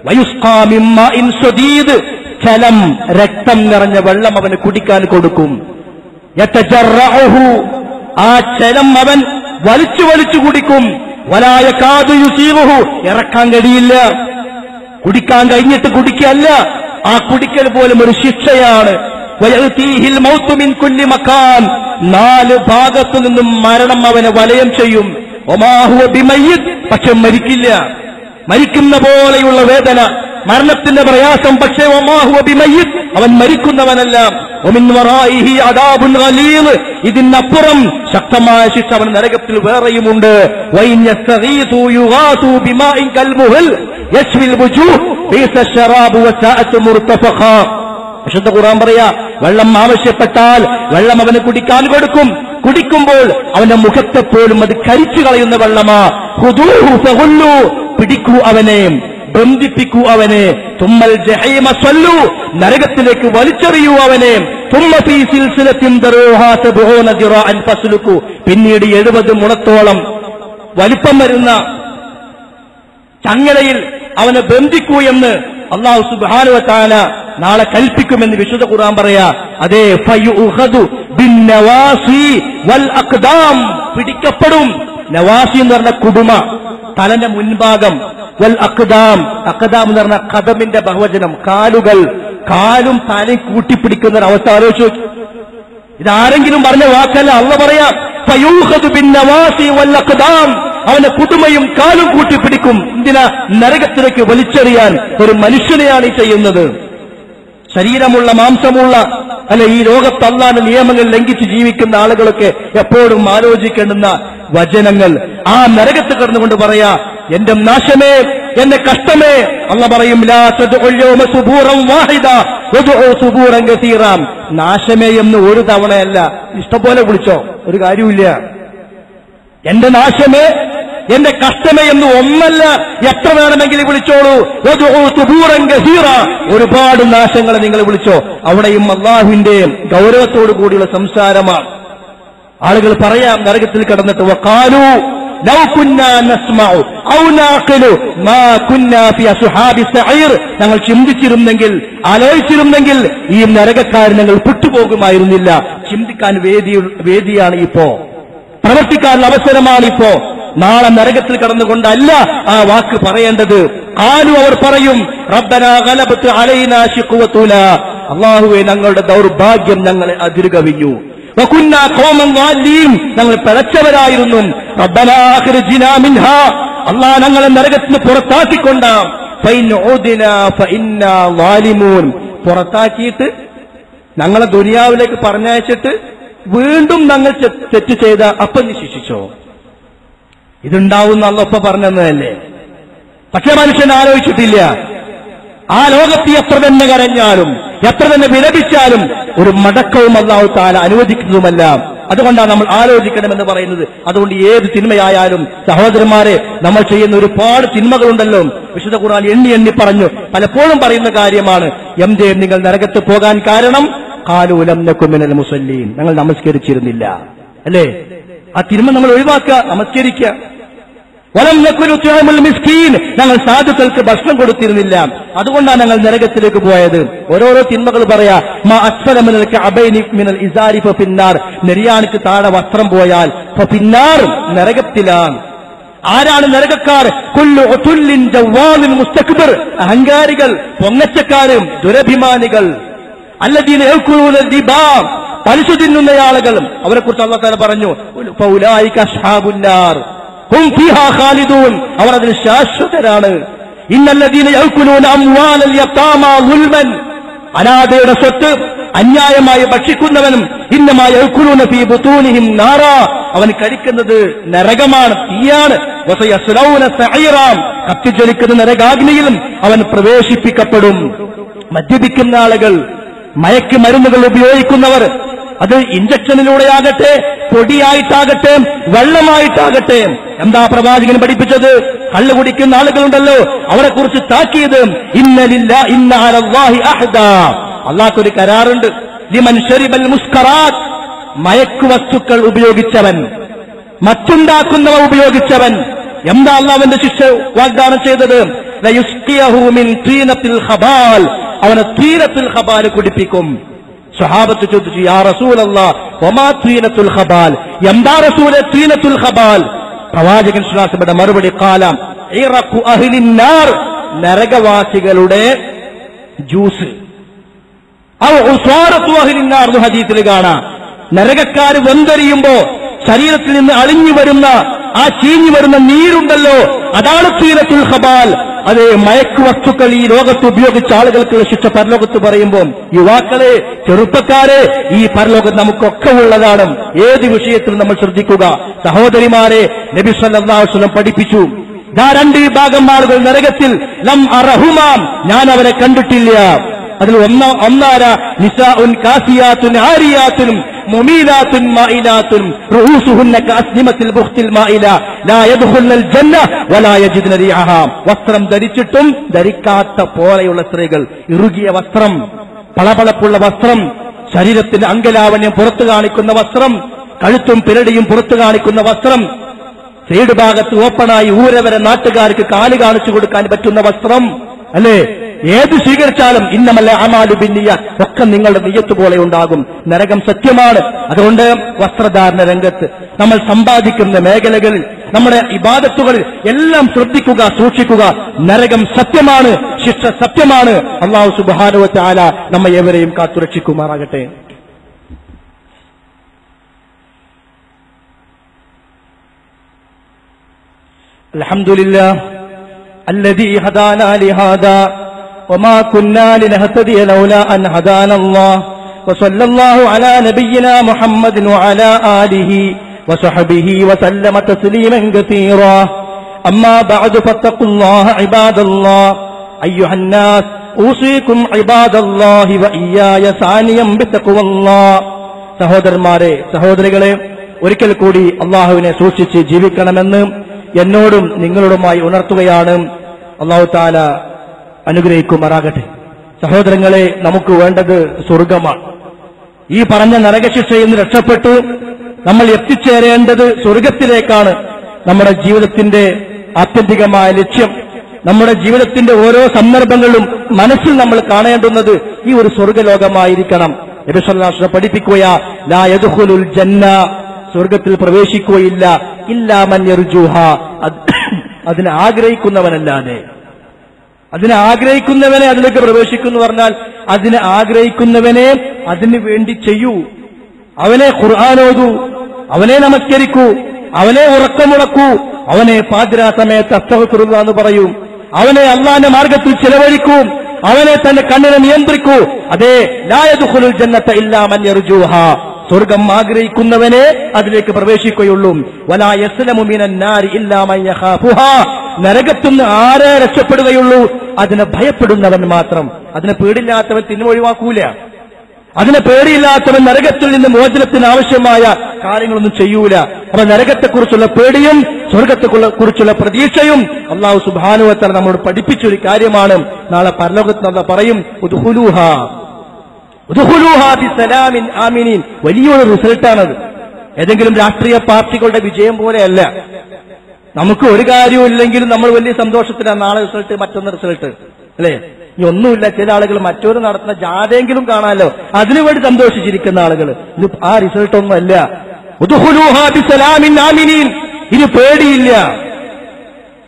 വയുസ്ഖാ മിൻ മാഇൻ ശദീദ്, ജലം, രക്തം നിറഞ്ഞ വെള്ളം അവന് കുടിക്കാൻ കൊടുക്കും. യതജറഉഹു, ആ ജലം അവൻ വലിച്ചു വലിച്ചു കുടിക്കും. വലാ യകാദു യുസീബുഹു, ഇറക്കാൻ കഴിയില്ല. കുടിക്കാൻ കഴിഞ്ഞിട്ട് കുടിക്കല്ല, ആ കുടിക്കൽ പോലും ഒരു ശിക്ഷയാണ്. വയഅതീഹിൽ മൗതു മിൻ കുല്ലി മകാൻ, 4 ഭാഗത്തു നിന്നും മരണം അവനെ വലയം ചെയ്യും. വമാ ഹുവ ബിമയ്യിത്, പക്ഷെ മരിക്കില്ല. മരിക്കുന്ന പോലെയുള്ള വേദന, മരണത്തിന്റെ പ്രയാസം, പക്ഷേ വമാ ഹുവ ബിമയ്യിത്, അവൻ മരിക്കുന്നവനല്ല. വമിൻ വറാഇഹി അദാബുൻ ഗലീദ്, ഇതിനപ്പുറം ശക്തമായ ശിക്ഷ അവൻ നരകത്തിൽ വേറെയുമുണ്ട്. വഇൻ യസ്തഗീതു യുഗാതു ബിമാഇൻ കൽമുഹൽ യശ്വിൽ വുജൂഹ് ബിസ ശറാബു വസഅത് മുർതഫഖ. വിശുദ്ധ ഖുർആൻ പറയാ, വെള്ളം ആവശ്യപ്പെട്ടാൽ വെള്ളം അവന് കുടിക്കാൻ കൊടുക്കും. കുടിക്കുമ്പോൾ അവന്റെ മുഖത്തെ പോലും അത് കരിച്ചു കളയുന്ന വെള്ളമാ. ഖുദൂഹു ഫഗുല്ലു, പിടിക്കൂ അവനെ, ബന്ധിപ്പിക്കൂ അവനെ. തുമ്മൽ ജഹീമ സ്വല്ലു, നരകത്തിലേക്ക് വലിച്ചെറിയൂ അവനെ. തുമ്മ ഫീ സിൽസിലത്തിൻ ദറൂഹാ 70 ദിറാഅൻ ഫസ്ലുകു, പിന്നീട് 70 മുഴത്തോളം വലിപ്പം വരുന്ന ചങ്ങലയിൽ അവനെ ബന്ധിക്കൂ എന്ന് അല്ലാഹു സുബ്ഹാനഹു വ തആല നാളെ കൽപ്പിക്കുമെന്ന് വിശുദ്ധ ഖുർആൻ പറയാ. അതേ ഫയുഖദു ബിന്നവാസി വൽ അഖ്ദാം, പിടിക്കപ്പെടും. നവാസി എന്ന് പറഞ്ഞ കുടുമ, തലന്റെ മുൻഭാഗം. വൽ അഖ്ദാം, അഖ്ദാം എന്ന് പറഞ്ഞ ഖദമിന്റെ ബഹുവചനം, കാലുകൾ. കാലും തലയും കൂട്ടിപ്പിടിക്കുന്ന ഒരു അവസ്ഥ ആലോചിച്ചു. ഇതാരെങ്കിലും പറഞ്ഞ വാക്കല്ല, അല്ലാഹു പറയാ ഫയുഖദു ബിന്നവാസി വൽ അഖ്ദാം, അവന്റെ കുടുമയും കാലും കൂട്ടിപ്പിടിക്കും. എന്തിനാ? നരകത്തിലേക്ക് വലിച്ചെറിയാൻ ഒരു മനുഷ്യനെയാണ് ഈ ചെയ്യുന്നത്. ശരീരമുള്ള മാംസമുള്ള അല്ലെ ഈ ലോകത്ത് അല്ലാഹുവിന്റെ നിയമങ്ങൾ ലംഘിച്ച് ജീവിക്കുന്ന ആളുകളൊക്കെ എപ്പോഴും ആലോചിക്കേണ്ടുന്ന വചനങ്ങൾ. ആ നരകത്ത് കിടന്നുകൊണ്ട് പറയാ, എന്റെ നാശമേ, എന്റെ കഷ്ടമേ. അല്ലാഹു പറയും, ലാ തദ്ഉ യൗമ സുബൂറൻ വാഹിദ വദ്ഉ സുബൂറൻ കസീറ. നാശമേ എന്ന് ഒരു തവണയല്ല, ഇഷ്ടംപോലെ വിളിച്ചോ, ഒരു കാര്യമില്ല. എന്റെ നാശമേ, എന്റെ കഷ്ടമേ എന്ന് ഒന്നല്ല, എത്ര വേണമെങ്കിലും വിളിച്ചോളൂ. വദ്ഉ സുബൂറൻ കസീറ, ഒരുപാട് നാശങ്ങളെ നിങ്ങൾ വിളിച്ചോ. അവിടെയും അല്ലാഹുവിന്റെ ഗൗരവത്തോടു കൂടിയുള്ള സംസാരമാണ്. ആളുകൾ പറയാം നരകത്തിൽ കിടന്നിട്ട്, വഖാലു ലൗ കുന്നാ നസ്മഉ ഔ നാഖിലു മാ കുന്നാ ഫി അസ്ഹാബി സഈർ, ഞങ്ങൾ ചിന്തിച്ചിരുന്നെങ്കിൽ, ആലോചിച്ചിരുന്നെങ്കിൽ ഈ നരകക്കാരൻ ഞങ്ങൾ പെട്ടുപോകുമായിരുന്നില്ല. ചിന്തിക്കാൻ വേദിയാണ് ഇപ്പോ, പ്രവർത്തിക്കാനുള്ള അവസരമാണിപ്പോ. നാളെ നരകത്തിൽ കടന്നുകൊണ്ടല്ല ആ വാക്ക് പറയേണ്ടത്. ഖാലു, അവർ പറയും, റബ്ബനാ ഗലബത് അലൈനാ ശിഖ്വതുനാ, അല്ലാഹുവേ ഞങ്ങളുടെ ദൗർഭാഗ്യം ഞങ്ങളെ അതിരുകവിഞ്ഞു. വകുന്നാ ഖൗമൻ ളാലീൻ, ഞങ്ങൾ പിഴച്ചവരായിരുന്നു. റബ്ബനാ അഖ്രിജ്നാ മിൻഹാ, അല്ലാഹ് ഞങ്ങളെ നരകത്തിൽ നിന്ന് പുറത്താക്കിക്കൊണ്ടാ. ഫഇൻ ഉദിനാ ഫഇന്നാ ളാലിമൂൻ, പുറത്താക്കിയിട്ട് ഞങ്ങളെ ദുനിയാവിലേക്ക് പറഞ്ഞയച്ചിട്ട് വീണ്ടും ഞങ്ങൾ തെറ്റ് ചെയ്ത അപ്പം നീ ശിക്ഷിച്ചോ? ഇതുണ്ടാവുന്ന അല്ലാഹു പറഞ്ഞതല്ലേ. പക്ഷെ മനുഷ്യൻ ആലോചിച്ചിട്ടില്ല. ആ ലോകത്ത് എത്ര തന്നെ കരഞ്ഞാലും എത്ര തന്നെ വിലപിച്ചാലും ഒരു മടക്കവും അല്ലാഹു തആല അനുവദിക്കുന്നതുമല്ല. അതുകൊണ്ടാണ് നമ്മൾ ആലോചിക്കണമെന്ന് പറയുന്നത്. അതുകൊണ്ട് ഏത് തിന്മയായാലും സഹോദരന്മാരെ, നമ്മൾ ചെയ്യുന്ന ഒരുപാട് തിന്മകളുണ്ടല്ലോ. വിശുദ്ധ ഖുർആൻ എണ്ണി എണ്ണി പറഞ്ഞു. പലപ്പോഴും പറയുന്ന കാര്യമാണ്, എന്തേ നിങ്ങൾ നരകത്ത് പോകാൻ കാരണം? ഖാലൂ ലം നകു മിനൽ മുസല്ലീൻ, ഞങ്ങൾ നമസ്കരിച്ചിരുന്നില്ല. അല്ലേ? ആ തിന്മ നമ്മൾ ഒഴിവാക്കുക, നമസ്കരിക്കുക. വലം നകു നുത്ഇമുൽ മിസ്കീൻ, ഞങ്ങൾ സാധുക്കൾക്ക് ഭക്ഷണം കൊടുത്തിരുന്നില്ല. അതുകൊണ്ടാണ് ഞങ്ങൾ നരകത്തിലേക്ക് പോയത്. ഓരോരോ തിന്മകൾ പറയാ. മാ അസ്ഫല മിനൽ കഅബൈനി മിനൽ ഇസാരി ഫിന്നാർ, നെരിയാണിക്ക് താഴെ വസ്ത്രം പോയാൽ ഫിന്നാർ, നരകത്തിലാണ്. ആരാണ് നരകക്കാർ? കുല്ലു ഉതുല്ലിൻ ജവാലിൻ മുസ്തക്ബിർ, അഹങ്കാരികൾ, പൊങ്ങച്ചക്കാരും ദുരഭിമാനികൾ. അല്ലദീന യഅ്കുലൂന ദിബാ, പലിശ തിന്നുന്ന ആളുകൾ. അവരെ കുറിച്ച് അല്ലാഹു തആല പറഞ്ഞു, ഫൗലായിക അസ്ഹാബുന്നാർ ഹും ഫീഹാ ഖാലിദൂൻ, അവർ അതിൽ ശാശ്വതരാണ്. ഇന്നല്ലദീന യഅ്കുലൂന അംവാലൽ യതാമാ ദുൽമൻ, അനാഥയുടെ സ്വത്ത് അന്യായമായി ഭക്ഷിക്കുന്നവനും ഇന്നമാ യഅ്കുലൂന ഫീ ബുതൂനിഹിം നാറാ, അവൻ കഴിക്കുന്നത് നരകമാണ്, തീയാണ്. വസയസ്ലൗന സഈറാ, കത്തിജ്വലിക്കുന്ന നരകാഗ്നിയിലും അവൻ പ്രവേശിപ്പിക്കപ്പെടും. മദ്യപിക്കുന്ന ആളുകൾ, മയക്ക് മരുന്നുകൾ ഉപയോഗിക്കുന്നവർ, അത് ഇഞ്ചക്ഷനിലൂടെയാകട്ടെ, പൊടിയായിട്ടാകട്ടെ, വെള്ളമായിട്ടാകട്ടെ. എന്താ പ്രവാചകൻ പഠിപ്പിച്ചത്? കള്ളു കുടിക്കുന്ന ആളുകളുണ്ടല്ലോ, അവരെ കുറിച്ച് താക്കീത്, ഇന്ന അലല്ലാഹി അഹ്ദാ, അല്ലാഹുവിന്റെ കരാറുണ്ട്. ലിമൻ ശരിബൽ മുസ്കറാത്ത്, മയക്കുവസ്തുക്കൾ ഉപയോഗിച്ചവൻ, മറ്റുണ്ടാക്കുന്നവ ഉപയോഗിച്ചവൻ. എന്താ അല്ലാഹുവിന്റെ ശിക്ഷ വാഗ്ദാനം ചെയ്തത്? ലയുസ്ഖിയഹു മിൻ തീനത്തിൽ ഖബാൽ, അവനെ തീനത്തുൽ ഖബാൽ കുടിപ്പിക്കും. സ്വഹാബത്ത് ചോദിച്ചു, യാ റസൂലല്ലാഹ് വമാ തീനത്തുൽ ഖബാൽ, എന്താ റസൂലേ തീനത്തുൽ ഖബാൽ? പ്രവാചകൻ സ്വല്ലല്ലാഹു അലൈഹി വസല്ലം മറുപടി, ഖാല ഇറഖു അഹ്ലിന്നാർ, നരകവാസികളുടെ ജ്യൂസ്. ഔ ഉസ്വാറത്തു അഹ്ലിന്നാർ, ഹദീസിൽ കാണാം. നരകക്കാർ വെന്തെറിയുമ്പോ ശരീരത്തിൽ നിന്ന് അളിഞ്ഞു വരുന്ന ആ ചീഞ്ഞു വരുന്ന നീരുണ്ടല്ലോ, അതാണ് തീനത്തുൽ ഖബാൽ. അതേ, മയക്കുവസ്തുക്കൾ ഈ ലോകത്ത് ഉപയോഗിച്ച ആളുകൾക്കുള്ള ശിക്ഷ പരലോകത്ത് പറയുമ്പോൾ, യുവാക്കളെ, ചെറുപ്പക്കാരെ, ഈ പരലോകം നമുക്കൊക്കെ ഉള്ളതാണ്. ഏത് വിഷയത്തിലും നമ്മൾ ശ്രദ്ധിക്കുക. സഹോദരിമാരെ, നബി സല്ലല്ലാഹു അലൈഹി വസല്ലം പഠിപ്പിച്ചു, രണ്ട് വിഭാഗം ആളുകൾ നരകത്തിൽ, ലം അറഹുമാം, ഞാൻ അവരെ കണ്ടിട്ടില്ല. അതിൽ ഒന്നാര നിസാഉൻ കാസിയാത്തുൻ ആരിയാത്തുൻ മുമീലാത്തുൻ മായിലാത്തുൻ റൂസുഹുന്ന കഅസ്നിമത്തിൽ ബുഖ്തിൽ മായില ലാ യദ്ഖുൽനൽ ജന്ന വലാ യജിദ്ന റിയഹ. വസ്ത്രം ധരിച്ചിട്ടും ധരിക്കാത്ത പോലെയുള്ള സ്ത്രീകൾ, ഇറുകിയ വസ്ത്രം, പളപളപ്പുള്ള വസ്ത്രം, ശരീരത്തിന്റെ അംഗലാവണ്യം പുറത്തു കാണിക്കുന്ന വസ്ത്രം, കഴുത്തും പിരടിയും പുറത്തു കാണിക്കുന്ന വസ്ത്രം, സൈഡ് ഭാഗത്ത് ഓപ്പണായി ഊരവരെ നാട്ടുകാർക്ക് കാല് കാണിച്ചു കൊടുക്കാൻ പറ്റുന്ന വസ്ത്രം, അല്ലേ? ഏത് സ്വീകരിച്ചാലും ഇന്നമല്ല അമാലു ബിന്നിയ, ഒക്കെ നിങ്ങളുടെ നിയ്യത്ത് പോലെ ഉണ്ടാകും. നരകം സത്യമാണ്. അതുകൊണ്ട് വസ്ത്രധാരണ രംഗത്ത്, നമ്മൾ സമ്പാദിക്കുന്ന മേഖലകളിൽ, നമ്മുടെ ഇബാദത്തുകളിൽ എല്ലാം ശ്രദ്ധിക്കുക, സൂക്ഷിക്കുക. നരകം സത്യമാണ്, ശിക്ഷ സത്യമാണ്. അല്ലാഹു സുബ്ഹാനഹു വ തആല നമ്മെ ഏവരെയും കാത്തുരക്ഷിക്കുമാറാകട്ടെ. അൽഹംദുലില്ലാഹ് الذي هدانا لهذا وما كنا لنهتدي لولا أن هدانا الله وصلى الله على نبينا محمد وعلى آله وصحبه وسلم تسليما كثيرا. أما بعد فاتقوا الله عباد الله أيها الناس أوصيكم عباد الله وإياي ثانيا بتقوى الله. സഹോദരന്മാരെ, സഹോദരികളെ, ഒരിക്കൽ കൂടി അള്ളാഹുവിനെ സൂക്ഷിച്ച് ജീവിക്കണമെന്ന് എന്നോടും നിങ്ങളോടുമായി ഉണർത്തുകയാണ്. അല്ലാഹു തആല അനുഗ്രഹിക്കുമാറാകട്ടെ. സഹോദരങ്ങളെ, നമുക്ക് വേണ്ടത് സ്വർഗമാണ്. ഈ പറഞ്ഞ നരകശിക്ഷയിൽ നിന്ന് രക്ഷപ്പെട്ട് നമ്മൾ എത്തിച്ചേരേണ്ടത് സ്വർഗത്തിലേക്കാണ്. നമ്മുടെ ജീവിതത്തിന്റെ ആത്യന്തികമായ ലക്ഷ്യം, നമ്മുടെ ജീവിതത്തിന്റെ ഓരോ സന്ദർഭങ്ങളിലും മനസ്സിൽ നമ്മൾ കാണേണ്ടുന്നത് ഈ ഒരു സ്വർഗലോകമായിരിക്കണം. നബി സല്ലല്ലാഹു അലൈഹി വസല്ലം പഠിപ്പിക്കുകയാ, ലാ യദ്ഖുലുൽ ജന്ന, സ്വർഗത്തിൽ പ്രവേശിക്കുകയില്ല ഇല്ലാ മൻ യർജൂഹ, അതിനെ ആഗ്രഹിക്കുന്നവനല്ലാതെ. അതിനെ ആഗ്രഹിക്കുന്നവനെ അതിലേക്ക് പ്രവേശിക്കുന്നു പറഞ്ഞാൽ അതിനെ ആഗ്രഹിക്കുന്നവനെ അതിനു വേണ്ടി ചെയ്യൂ. അവനെ ഖുർആനോദൂ, അവനെ നമസ്കരിക്കൂ, അവനെ ഉറക്കമുളക്കൂ, അവനെ പാതിരാ സമയത്ത് അസ്തഗ്ഫിറുല്ലാഹ് എന്ന് പറയൂ, അവനെ അള്ളാന്റെ മാർഗത്തിൽ ചെലവഴിക്കൂ, അവനെ തന്റെ കണ്ണിനെ നിയന്ത്രിക്കൂ. അതേ, ലാ യദ്ഖുലുൽ ജന്നത ഇല്ലാ മൻ യർജൂഹ, സ്വർഗം ആഗ്രഹിക്കുന്നവനെ അതിലേക്ക് പ്രവേശിക്കുകയുള്ളൂ. വലാ യസ്ലമു മിനൻ നാരി ഇല്ലാ മൻ യഖാഫുഹാ, നരകത്തുനിന്ന് ആരെ രക്ഷപ്പെടുകയുള്ളൂ? അതിനെ ഭയപ്പെടുന്നവൻ മാത്രം. അതിനെ പേടില്ലാത്തവൻ തിന്മ ഒഴിവാക്കൂല. അതിനെ പേടിയില്ലാത്തവൻ നരകത്തിൽ നിന്ന് മോചനത്തിന് ആവശ്യമായ കാര്യങ്ങളൊന്നും ചെയ്യൂല. അപ്പൊ നരകത്തെക്കുറിച്ചുള്ള പേടിയും സ്വർഗത്തെക്കുറിച്ചുള്ള പ്രതീക്ഷയും അല്ലാഹു സുബ്ഹാനഹു വ തആല നമ്മോട് പഠിപ്പിച്ചൊരു കാര്യമാണ്. നാളെ പരലോകത്ത് അല്ലാഹു പറയും, ഉദ്ഖുലൂഹാ ബിസലാമിൻ ആമിനീൻ. വലിയൊരു റിസൾട്ടാണത്. ഏതെങ്കിലും രാഷ്ട്രീയ പാർട്ടികളുടെ വിജയം പോലെയല്ല. നമുക്ക് ഒരു കാര്യവും ഇല്ലെങ്കിലും നമ്മൾ വലിയ സന്തോഷത്തിലാണ്. നാളെ റിസൾട്ട്, മറ്റൊന്ന് റിസൾട്ട്, അല്ലേ? ഇനി ഒന്നുമില്ല, ചില ആളുകൾ മറ്റൊരു നടത്തുന്ന ജാഥയെങ്കിലും കാണാമല്ലോ, അതിനുവേണ്ടി സന്തോഷിച്ചിരിക്കുന്ന ആളുകൾ. ഇത് ആ റിസൾട്ടൊന്നും അല്ല. ഉദ്ഖുലൂഹാ ബിസലാമിൻ ആമിനീൻ. ഇനി പേടിയില്ല,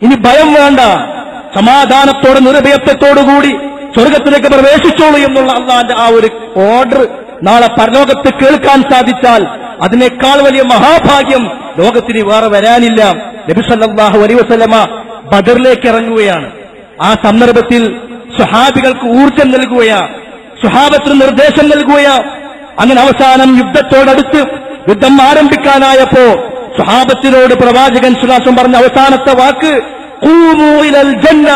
ഇനി ഭയം വേണ്ട, സമാധാനത്തോടെ നിർഭയത്വത്തോടുകൂടി സ്വർഗത്തിലേക്ക് പ്രവേശിച്ചോളൂ എന്നുള്ള അള്ളാന്റെ ആ ഒരു ഓർഡർ നാളെ പരലോകത്ത് കേൾക്കാൻ സാധിച്ചാൽ അതിനേക്കാൾ വലിയ മഹാഭാഗ്യം ലോകത്തിന് വേറെ വരാനില്ല. നബി സല്ലല്ലാഹു അലൈഹി വസല്ലമ ബദറിലേക്ക് ഇറങ്ങുകയാണ്. ആ സന്ദർഭത്തിൽ സ്വഹാബികൾക്ക് ഊർജം നൽകുകയാ, സ്വഹാബത്തിന് നിർദ്ദേശം നൽകുകയാ. അങ്ങനെ അവസാനം യുദ്ധത്തോടടുത്ത് യുദ്ധം ആരംഭിക്കാനായപ്പോ സ്വഹാബത്തിനോട് പ്രവാചകൻ സ്വല്ലല്ലാഹു അലൈഹി വസല്ലം പറഞ്ഞ അവസാനത്തെ വാക്ക്, ഖൂമൂ ഇലൽ ജന്ന,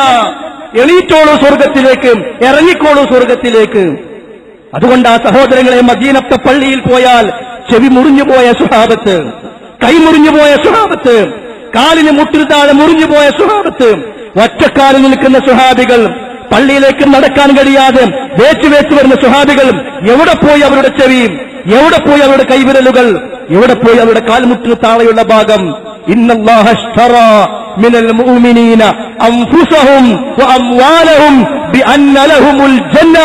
എണീറ്റോളൂ സ്വർഗത്തിലേക്ക്, ഇറങ്ങിക്കോളൂ സ്വർഗത്തിലേക്ക്. അതുകൊണ്ട് ആ സഹോദരങ്ങളെ, മദീനത്തെ പള്ളിയിൽ പോയാൽ ചെവി മുറിഞ്ഞുപോയ സ്വഹാബത്ത്, കൈ മുറിഞ്ഞുപോയ സ്വഹാബത്ത്, കാലിന് മുട്ടിന് താഴെ മുറിഞ്ഞുപോയ സ്വഹാബത്ത്, ഒറ്റക്കാലിൽ നിൽക്കുന്ന സ്വഹാബികൾ, പള്ളിയിലേക്ക് നടക്കാൻ കഴിയാതെ വേച്ചു വരുന്ന സ്വഹാബികൾ, എവിടെ പോയി അവരുടെ ചെവി, എവിടെ പോയി അവരുടെ കൈവിരലുകൾ, എവിടെ പോയി അവരുടെ കാൽമുട്ടിന് താഴെയുള്ള ഭാഗം? ഇന്നല്ലാഹ ഇശ്തറാ മിനൽ മുഅ്മിനീന അൻഫുസഹും വഅംവാലഹും ബിഅന്ന ലഹുമുൽ ജന്ന,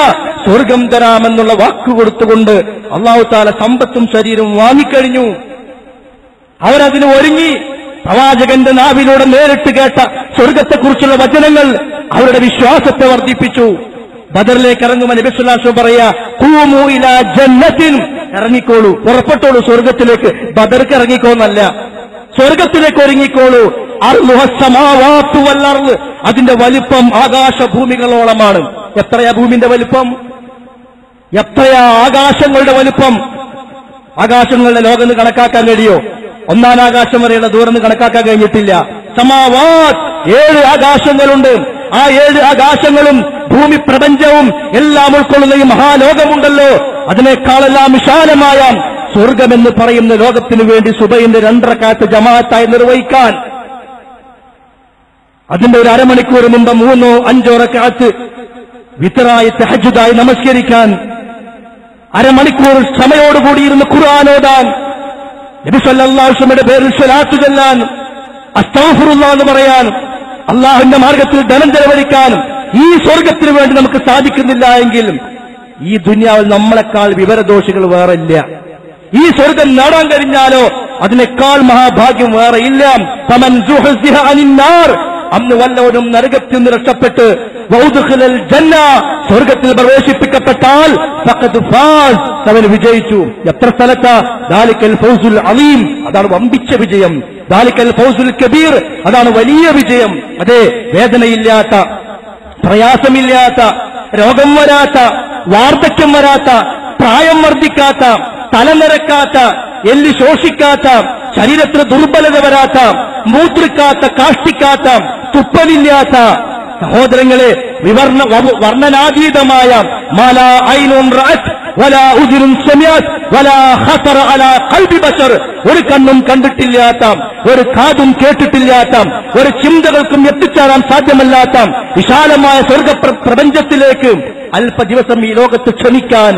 സ്വർഗം തരാമെന്നുള്ള വാക്ക് കൊടുത്തുകൊണ്ട് അല്ലാഹു തആല സമ്പത്തും ശരീരവും വാങ്ങിക്കഴിഞ്ഞു. അവരതിന് ഒരുങ്ങി. പ്രവാചകന്റെ നാവിലൂടെ നേരിട്ട് കേട്ട സ്വർഗത്തെക്കുറിച്ചുള്ള വചനങ്ങൾ അവരുടെ വിശ്വാസത്തെ വർദ്ധിപ്പിച്ചു. ബദറിലേക്ക് ഇറങ്ങുമ്പോൾ നബി സല്ലല്ലാഹു അലൈഹി വസല്ലം പറയാ, ഖൂമൂ ഇലാ ജന്നത്തിൻ, ഇറങ്ങിക്കോളൂ, പുറപ്പെട്ടോളൂ സ്വർഗത്തിലേക്ക്. ബദർക്ക് ഇറങ്ങിക്കോന്നല്ല, സ്വർഗത്തിലേക്ക് ഒരുങ്ങിക്കോളൂ. അർളുഹസ് സമാവാതു വൽ അർള്, അതിന്റെ വലിപ്പം ആകാശഭൂമികളോളമാണ്. എത്രയാ ഭൂമിന്റെ വലിപ്പം? എത്രയാ ആകാശങ്ങളുടെ വലിപ്പം? ആകാശങ്ങളുടെ ലോകം കണക്കാക്കാൻ കഴിയോ? ഒന്നാം ആകാശം വരെയുള്ള ദൂരം കണക്കാക്കാൻ കഴിഞ്ഞിട്ടില്ല. സമാവാത്, 7 ആകാശങ്ങളുണ്ട്. ആ 7 ആകാശങ്ങളും ഭൂമി പ്രപഞ്ചവും എല്ലാം ഉൾക്കൊള്ളുന്ന ഈ മഹാലോകമുണ്ടല്ലോ, അതിനേക്കാളെല്ലാം വിശാലമായ സ്വർഗമെന്ന് പറയുന്ന ലോകത്തിനു വേണ്ടി സുബഹിന്റെ 2 റക്അത്ത് ജമാഅത്തായി നിർവഹിക്കാൻ, അതിന്റെ ഒരു അരമണിക്കൂർ മുമ്പ് 3 or 5 റക്അത്ത് വിത്റായി തഹജ്ജുദായി നമസ്കരിക്കാൻ, അരമണിക്കൂർ ക്ഷമയോടുകൂടി ഇരുന്ന് ഖുർആൻ ഓതാൻ, നബി സല്ലല്ലാഹു അലൈഹി വസല്ലമയുടെ പേരിൽ സ്വലാത്ത് ചൊല്ലാൻ, അസ്തഗ്ഫിറുല്ലാഹ് എന്ന് പറയാൻ, അള്ളാഹുവിന്റെ മാർഗത്തിൽ ധനം ചെലവഴിക്കാനും ഈ സ്വർഗത്തിന് വേണ്ടി നമുക്ക് സാധിക്കുന്നില്ല എങ്കിൽ ഈ ദുനിയാവിൽ നമ്മളെക്കാൾ വിവരദോഷികൾ വേറെ ഇല്ല. ഈ സ്വർഗം നേടാൻ കഴിഞ്ഞാലോ അതിനേക്കാൾ മഹാഭാഗ്യം വേറെ ഇല്ല. ഫമൻ സുഹ്സിഹ അനിന്നാർ, അന്ന് വല്ലവനും നരകത്തിൽ നിന്ന് രക്ഷപ്പെട്ട് വൗദ്ഖിലൽ ജന്ന, സ്വർഗത്തിൽ പ്രവേശിപ്പിക്കപ്പെട്ടാൽ ഫഖദ് ഫാസ്, അവൻ വിജയിച്ചു. എത്ര സ്ഥലത്താ? ദാലിക്കൽ ഫൗസുൽ അലീം, അതാണ് വമ്പിച്ച വിജയം. ദാലിക്കൽ ഫൗസുൽ കബീർ, അതാണ് വലിയ വിജയം. അതെ, വേദനയില്ലാത്ത, പ്രയാസമില്ലാത്ത, രോഗം വരാത്ത, വാർദ്ധക്യം വരാത്ത, പ്രായം വർദ്ധിക്കാത്ത, തലനിരക്കാത്ത, എല്ല് ശോഷിക്കാത്ത, ശരീരത്തിന് ദുർബലത വരാത്ത, മൂത്രിക്കാത്ത, കാഷ്ടിക്കാത്ത, തുപ്പലില്ലാത്ത, സഹോദരങ്ങളെ, വർണ്ണനാതീതമായ മാലാ ഐനുൻ റഅത് വലാ ഉദുനുൻ സമഅത് വലാ ഖസറ അലാ ഖൽബി ബശർ, ഒരു കണ്ണും കണ്ടിട്ടില്ലാത്ത, ഒരു കാതും കേട്ടിട്ടില്ലാത്ത, ഒരു ചിന്തകൾക്കും എത്തിച്ചേരാൻ സാധ്യമല്ലാത്ത വിശാലമായ സ്വർഗ പ്രപഞ്ചത്തിലേക്ക് അല്പ ദിവസം ഈ ലോകത്ത് ക്ഷമിക്കാൻ,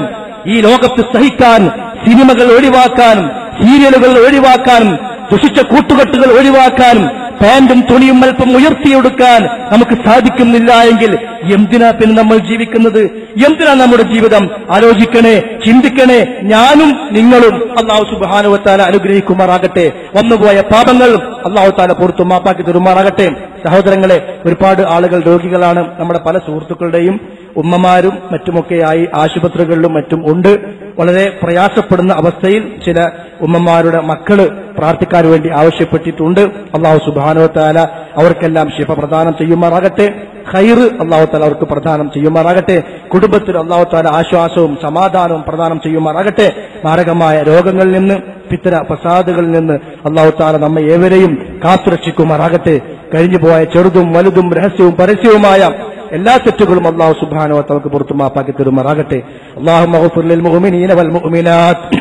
ഈ ലോകത്ത് സഹിക്കാൻ, സിനിമകൾ ഒഴിവാക്കാനും സീരിയലുകൾ ഒഴിവാക്കാനും ദുഷിച്ച കൂട്ടുകെട്ടുകൾ ഒഴിവാക്കാനും പാന്റും തുണിയും അല്പം ഉയർത്തിയെടുക്കാൻ നമുക്ക് സാധിക്കുന്നില്ല എങ്കിൽ എന്തിനാ പിന്നെ നമ്മൾ ജീവിക്കുന്നത്? എന്തിനാ നമ്മുടെ ജീവിതം? ആലോചിക്കണേ, ചിന്തിക്കണേ. ഞാനും നിങ്ങളും അല്ലാഹു സുബ്ഹാനഹു വ തആല അനുഗ്രഹിക്കുമാറാകട്ടെ. വന്നുപോയ പാപങ്ങൾ അല്ലാഹു തആല പുറത്തു മാപ്പാക്കി തരുമാറാകട്ടെ. സഹോദരങ്ങളെ, ഒരുപാട് ആളുകൾ രോഗികളാണ്. നമ്മുടെ പല സുഹൃത്തുക്കളുടെയും ഉമ്മമാരും മറ്റുമൊക്കെയായി ആശുപത്രികളിലും മറ്റും ഉണ്ട്. വളരെ പ്രയാസപ്പെടുന്ന അവസ്ഥയിൽ ചില ഉമ്മമാരുടെ മക്കള് പ്രാർത്ഥിക്കാൻ വേണ്ടി ആവശ്യപ്പെട്ടിട്ടുണ്ട്. അല്ലാഹു സുബ്ഹാനഹു വ തആല അവർക്കെല്ലാം ശിഫ പ്രദാനം ചെയ്യുമാറാകട്ടെ. ഖൈറ് അല്ലാഹു തആല അവർക്ക് പ്രദാനം ചെയ്യുമാറാകട്ടെ. കുടുംബത്തിൽ അല്ലാഹു തആല ആശ്വാസവും സമാധാനവും പ്രദാനം ചെയ്യുമാറാകട്ടെ. മാരകമായ രോഗങ്ങളിൽ നിന്ന്, ഫിത്ന ഫസാദുകളിൽ നിന്ന് അല്ലാഹു തആല നമ്മെ ഏവരെയും കാത്തുരക്ഷിക്കുമാറാകട്ടെ. കഴിഞ്ഞുപോയ ചെറുതും വലുതും രഹസ്യവും പരസ്യവുമായ എല്ലാ തെറ്റുകളും അല്ലാഹു സുബ്ഹാനഹു വ തആല പുറത്തു മാപ്പാക്കി തരുമാറാകട്ടെ. അല്ലാഹുമ്മ ഗ്ഫിർ ലിൽ മുഅ്മിനീന വൽ മുഅ്മിനാത്ത്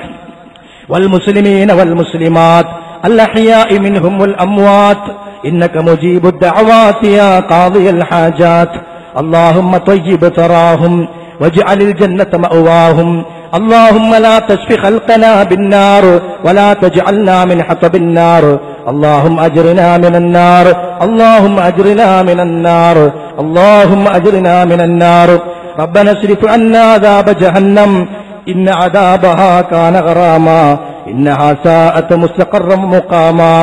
വൽ മുസ്ലിമീന വൽ മുസ്ലിമാത്ത് അൽ അഹ്യാഇ മിൻഹും വൽ അംവാത്ത് ഇന്നക മുജീബുദ് ദഅവാതി യാ ഖാദിയൽ ഹാജാത്ത്. اللهم طيب ثراهم واجعل الجنة مأواهم. اللهم لا تشف خلقنا بالنار ولا تجعلنا من حطب النار. اللهم أجرنا من النار. اللهم أجرنا من النار. اللهم أجرنا من النار. ربنا اصرف عنا عذاب جهنم إن عذابها كان غراما إنها ساءت مستقرا مقاما.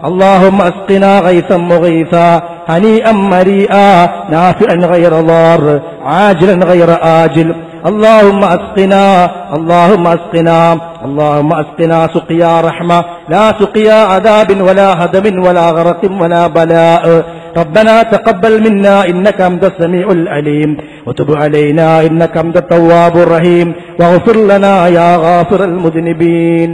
اللهم اسقنا غيثا مغيثا هنيئا مريئا نافعا غير ضار عاجلا غير آجل. اللهم اسقنا اللهم اسقنا اللهم اسقنا سقيا رحمة لا سقيا عذاب ولا هدم ولا غرق ولا بلاء. ربنا تقبل منا إنك أنت السميع العليم وتب علينا إنك أنت التواب الرحيم واغفر لنا يا غافر المذنبين.